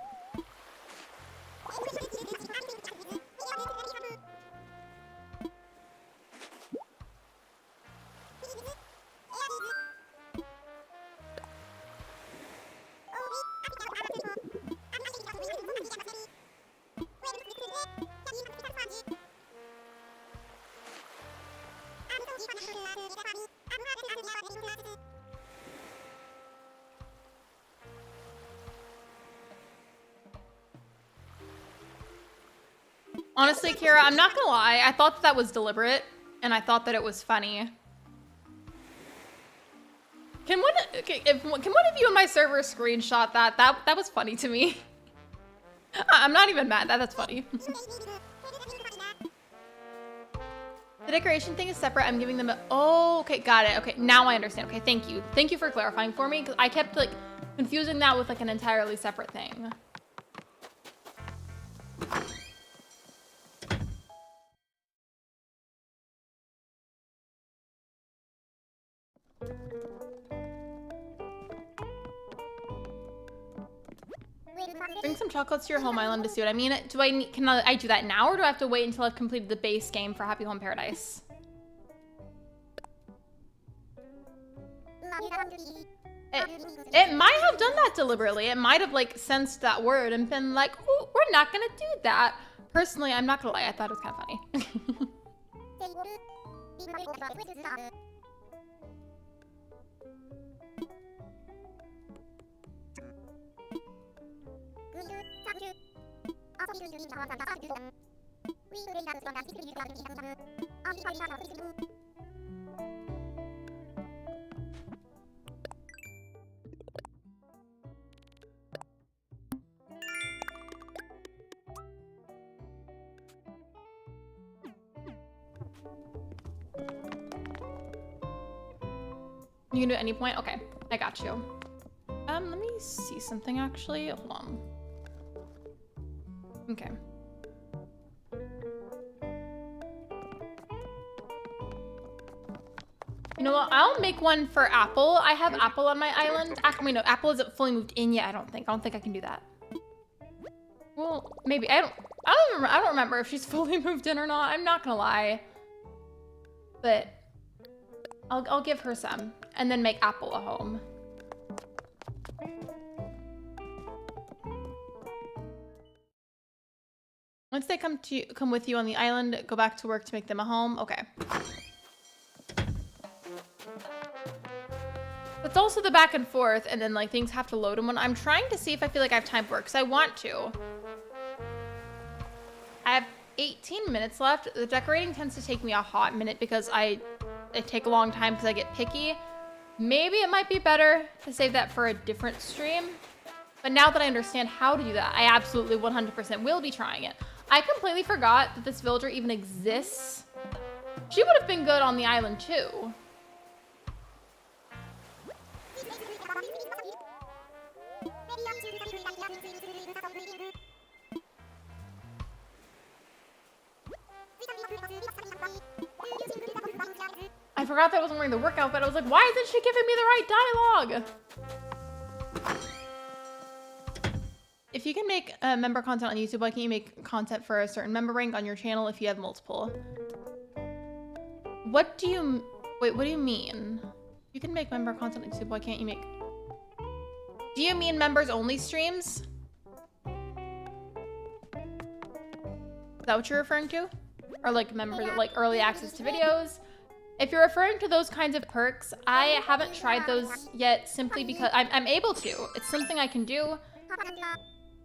Honestly, Kira, I'm not gonna lie. I thought that was deliberate, and I thought that it was funny. Can one of you in my server screenshot that? That was funny to me. I'm not even mad. That's funny. The decoration thing is separate. I'm giving them a... Oh, okay, got it. Okay, now I understand. Okay, thank you. Thank you for clarifying for me, because I kept like confusing that with like an entirely separate thing. Bring some chocolates to your home island to see what I mean. Can I do that now, or do I have to wait until I've completed the base game for Happy Home Paradise? It might have done that deliberately. It might have like sensed that word and been like, oh, we're not gonna do that. Personally, I'm not gonna lie, I thought it was kind of funny. You can do it at any point? Okay, I got you. Let me see something actually. Hold on. Okay. You know what? I'll make one for Apple. I have Apple on my island. Actually, no, Apple isn't fully moved in yet. I don't think I can do that. Well, maybe. I don't remember if she's fully moved in or not. I'm not gonna lie. But I'll give her some and then make Apple a home. Once they come with you on the island, go back to work to make them a home. Okay. It's also the back and forth, and then like things have to load them when I'm trying to see if I feel like I have time for it, because I want to. I have 18 minutes left. The decorating tends to take me a hot minute because it take a long time because I get picky. Maybe it might be better to save that for a different stream. But now that I understand how to do that, I absolutely 100% will be trying it. I completely forgot that this villager even exists. She would have been good on the island too. I forgot that I wasn't wearing the workout, but I was like, why isn't she giving me the right dialogue? If you can make member content on YouTube, why can't you make content for a certain member rank on your channel if you have multiple? What do you mean? You can make member content on YouTube, why can't you make... Do you mean members only streams? Is that what you're referring to? Or like members like early access to videos? If you're referring to those kinds of perks, I haven't tried those yet simply because I'm able to. It's something I can do,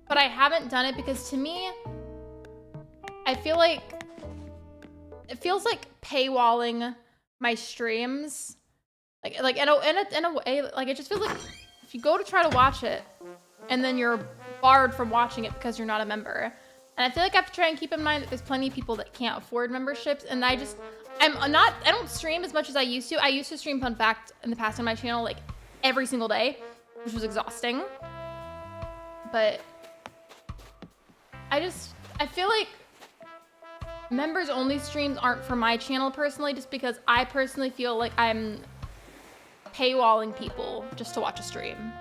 but I haven't done it because to me, I feel like it feels like paywalling my streams. Like in a way, like it just feels like if you go to try to watch it and then you're barred from watching it because you're not a member, And I feel like I have to try and keep in mind that there's plenty of people that can't afford memberships. And I don't stream as much as I used to. I used to stream, fun fact, in the past on my channel, like every single day, which was exhausting. But I feel like members only streams aren't for my channel personally, just because I personally feel like I'm paywalling people just to watch a stream.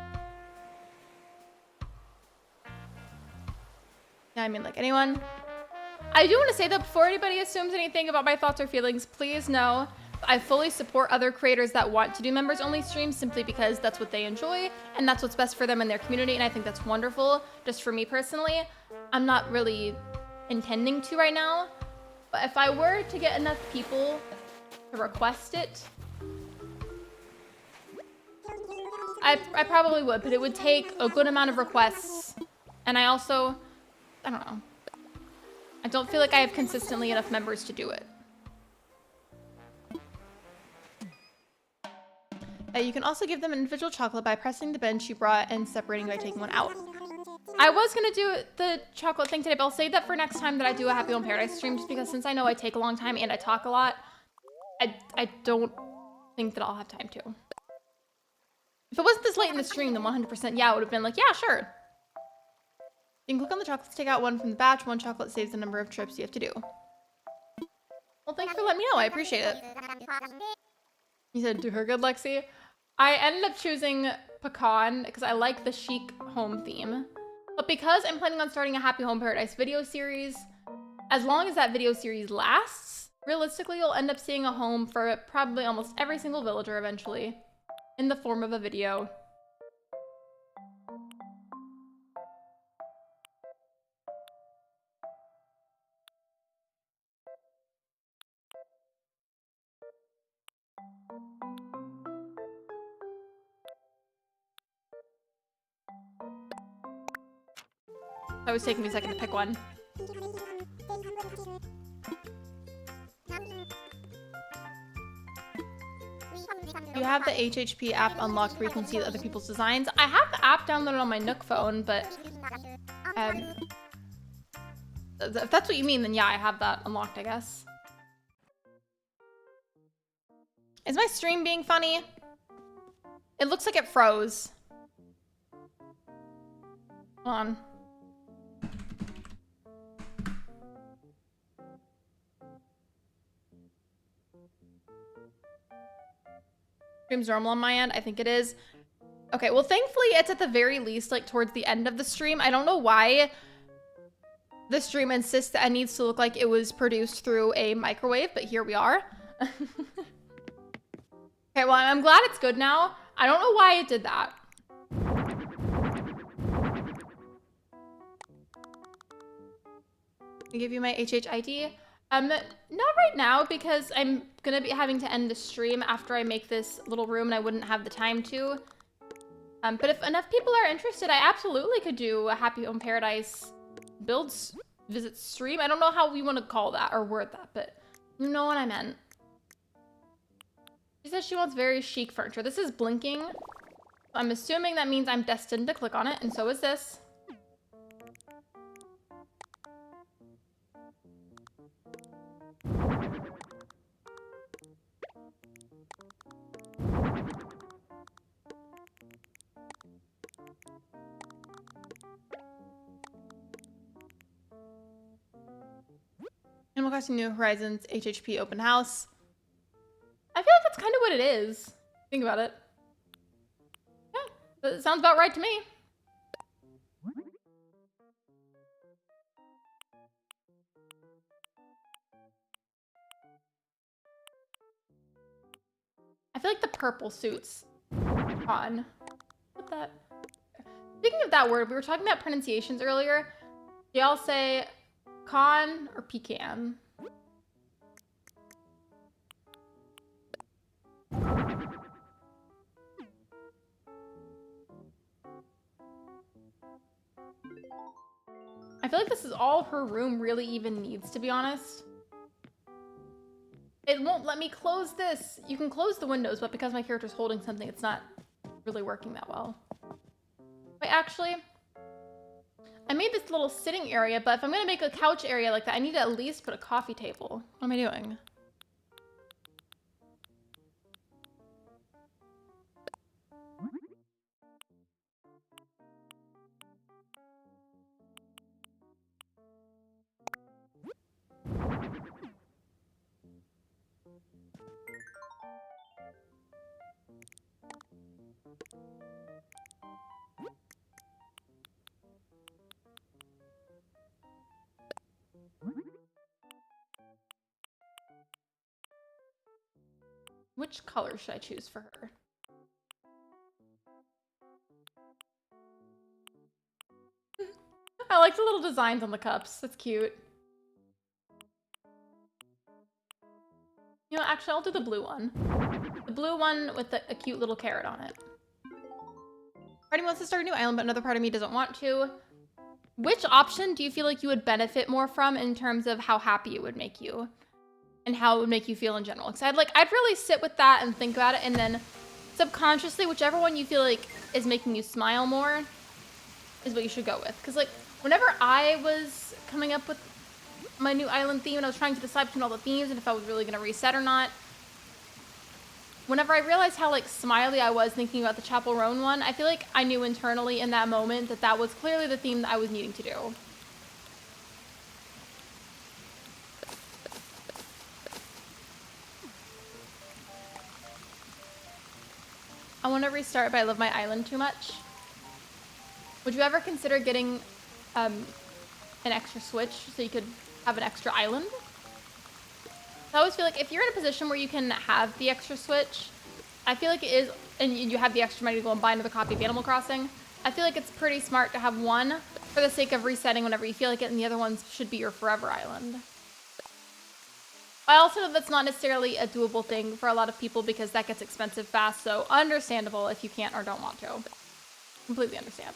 Yeah, I mean, like, anyone. I do want to say that before anybody assumes anything about my thoughts or feelings, please know I fully support other creators that want to do members only streams simply because that's what they enjoy and that's what's best for them and their community, and I think that's wonderful. Just for me personally, I'm not really intending to right now, but if I were to get enough people to request it, I probably would, but it would take a good amount of requests, and I don't know. I don't feel like I have consistently enough members to do it. You can also give them an individual chocolate by pressing the bench you brought and separating by taking one out. I was gonna do the chocolate thing today, but I'll save that for next time that I do a Happy Home Paradise stream, just because since I know I take a long time and I talk a lot, I don't think that I'll have time to. If it wasn't this late in the stream, then 100% yeah, I would have been like, yeah, sure. You can click on the chocolates, take out one from the batch. One chocolate saves the number of trips you have to do. Well, thanks for letting me know. I appreciate it. You said do her good, Lexi. I ended up choosing pecan because I like the chic home theme. But because I'm planning on starting a Happy Home Paradise video series, as long as that video series lasts, realistically, you'll end up seeing a home for probably almost every single villager eventually in the form of a video. It was taking me a second to pick one. You have the HHP app unlocked where you can see other people's designs. I have the app downloaded on my Nook phone, but if that's what you mean, then yeah, I have that unlocked, I guess. Is my stream being funny? It looks like it froze. Hold on. Stream's normal on my end. I think it is. Okay, well, thankfully, it's at the very least, like, towards the end of the stream. I don't know why the stream insists that it needs to look like it was produced through a microwave, but here we are. Okay, well, I'm glad it's good now. I don't know why it did that. I give you my HHID. Not right now, because I'm gonna be having to end the stream after I make this little room and I wouldn't have the time to. But if enough people are interested, I absolutely could do a Happy Home Paradise builds visit stream. I don't know how we want to call that or word that, but you know what I meant. She says she wants very chic furniture. This is blinking. I'm assuming that means I'm destined to click on it, and so is this. Animal Crossing New Horizons HHP open house. I feel like that's kind of what it is. Think about it. Yeah, that sounds about right to me. I feel like the purple suits on. What that? Speaking of that word, we were talking about pronunciations earlier. Do y'all say con or pecan? I feel like this is all her room really even needs, to be honest. It won't let me close this. You can close the windows, but because my character's holding something, it's not really working that well. Wait, actually, I made this little sitting area, but if I'm gonna make a couch area like that, I need to at least put a coffee table. What am I doing? Which color should I choose for her? I like the little designs on the cups. That's cute. You know, actually, I'll do the blue one. The blue one with a cute little carrot on it. Part of me wants to start a new island, but another part of me doesn't want to. Which option do you feel like you would benefit more from in terms of how happy it would make you? And how it would make you feel in general? Because I'd really sit with that and think about it, and then subconsciously, whichever one you feel like is making you smile more is what you should go with. Because like, whenever I was coming up with my new island theme and I was trying to decide between all the themes and if I was really going to reset or not, whenever I realized how like smiley I was thinking about the Chapel Roan one, I feel like I knew internally in that moment that that was clearly the theme that I was needing to do. I want to restart, but I love my island too much. Would you ever consider getting an extra switch so you could have an extra island? I always feel like if you're in a position where you can have the extra switch, I feel like it is, and you have the extra money to go and buy another copy of Animal Crossing, I feel like it's pretty smart to have one for the sake of resetting whenever you feel like it, and the other ones should be your forever island. I also know that's not necessarily a doable thing for a lot of people because that gets expensive fast, so understandable if you can't or don't want to. Completely understand.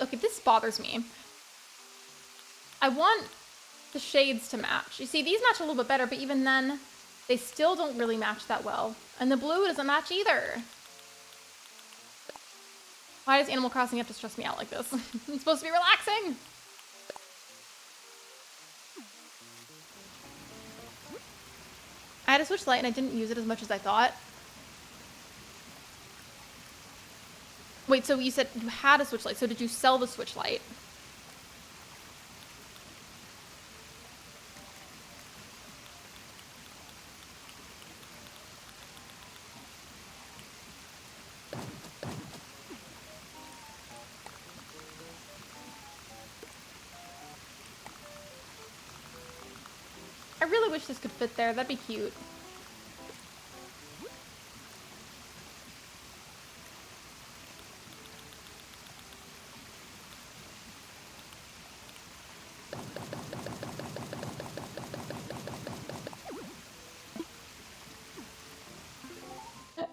Okay, this bothers me. I want the shades to match. You see, these match a little bit better, but even then, they still don't really match that well. And the blue doesn't match either. Why does Animal Crossing have to stress me out like this? It's supposed to be relaxing. I had a Switch Lite and I didn't use it as much as I thought. Wait, so you said you had a Switch Lite, so did you sell the Switch Lite? I really wish this could fit there. That'd be cute.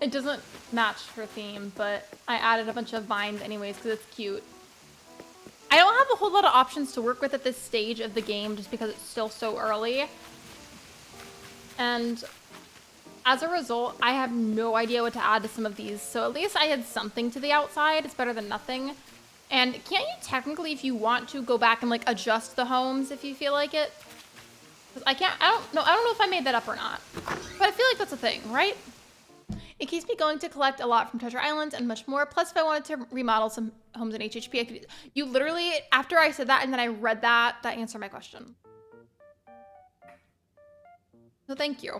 It doesn't match her theme, but I added a bunch of vines anyways because it's cute. I don't have a whole lot of options to work with at this stage of the game just because it's still so early. And as a result, I have no idea what to add to some of these. So at least I had something to the outside. It's better than nothing. And can't you technically, if you want to, go back and like adjust the homes if you feel like it? 'Cause I don't know if I made that up or not. But I feel like that's a thing, right? It keeps me going to collect a lot from Treasure Island and much more. Plus, if I wanted to remodel some homes in HHP, I could. You literally, after I said that and then I read that answered my question. So thank you.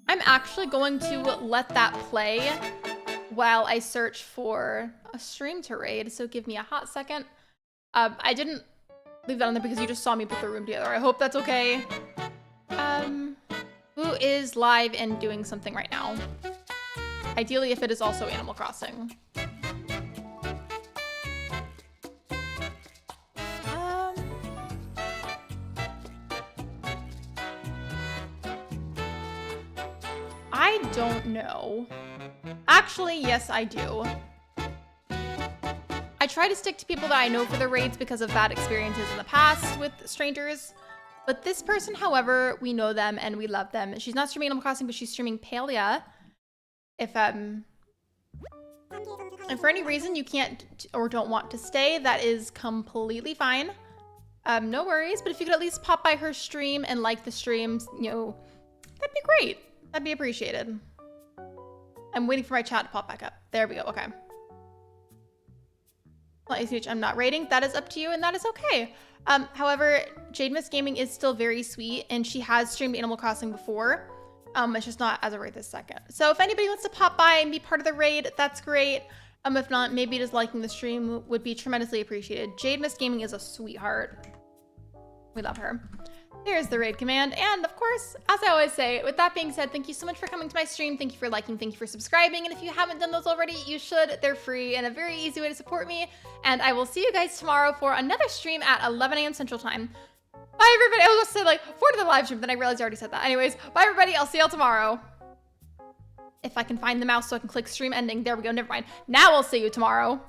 I'm actually going to let that play while I search for a stream to raid, so give me a hot second. I didn't leave that on there because you just saw me put the room together. I hope that's okay. Who is live and doing something right now? Ideally, if it is also Animal Crossing. I don't know. Actually, yes, I do. I try to stick to people that I know for the raids because of bad experiences in the past with strangers. But this person, however, we know them and we love them. She's not streaming Animal Crossing, but she's streaming Palia. If for any reason you can't or don't want to stay, that is completely fine. No worries, but if you could at least pop by her stream and like the streams, you know, that'd be great. That'd be appreciated. I'm waiting for my chat to pop back up. There we go, okay. Well, ACH, I'm not rating. That is up to you, and that is okay. However, Jade Miss Gaming is still very sweet, and she has streamed Animal Crossing before. It's just not as of right this second. So if anybody wants to pop by and be part of the raid, that's great. If not, maybe just liking the stream would be tremendously appreciated. Jade Miss Gaming is a sweetheart. We love her. There's the raid command. And of course, as I always say, with that being said, thank you so much for coming to my stream. Thank you for liking, thank you for subscribing. And if you haven't done those already, you should. They're free and a very easy way to support me. And I will see you guys tomorrow for another stream at 11 a.m. Central Time. Bye, everybody. I was just saying, like, forward to the live stream, but then I realized I already said that. Anyways, bye, everybody. I'll see y'all tomorrow. If I can find the mouse so I can click stream ending. There we go. Never mind. Now I'll see you tomorrow.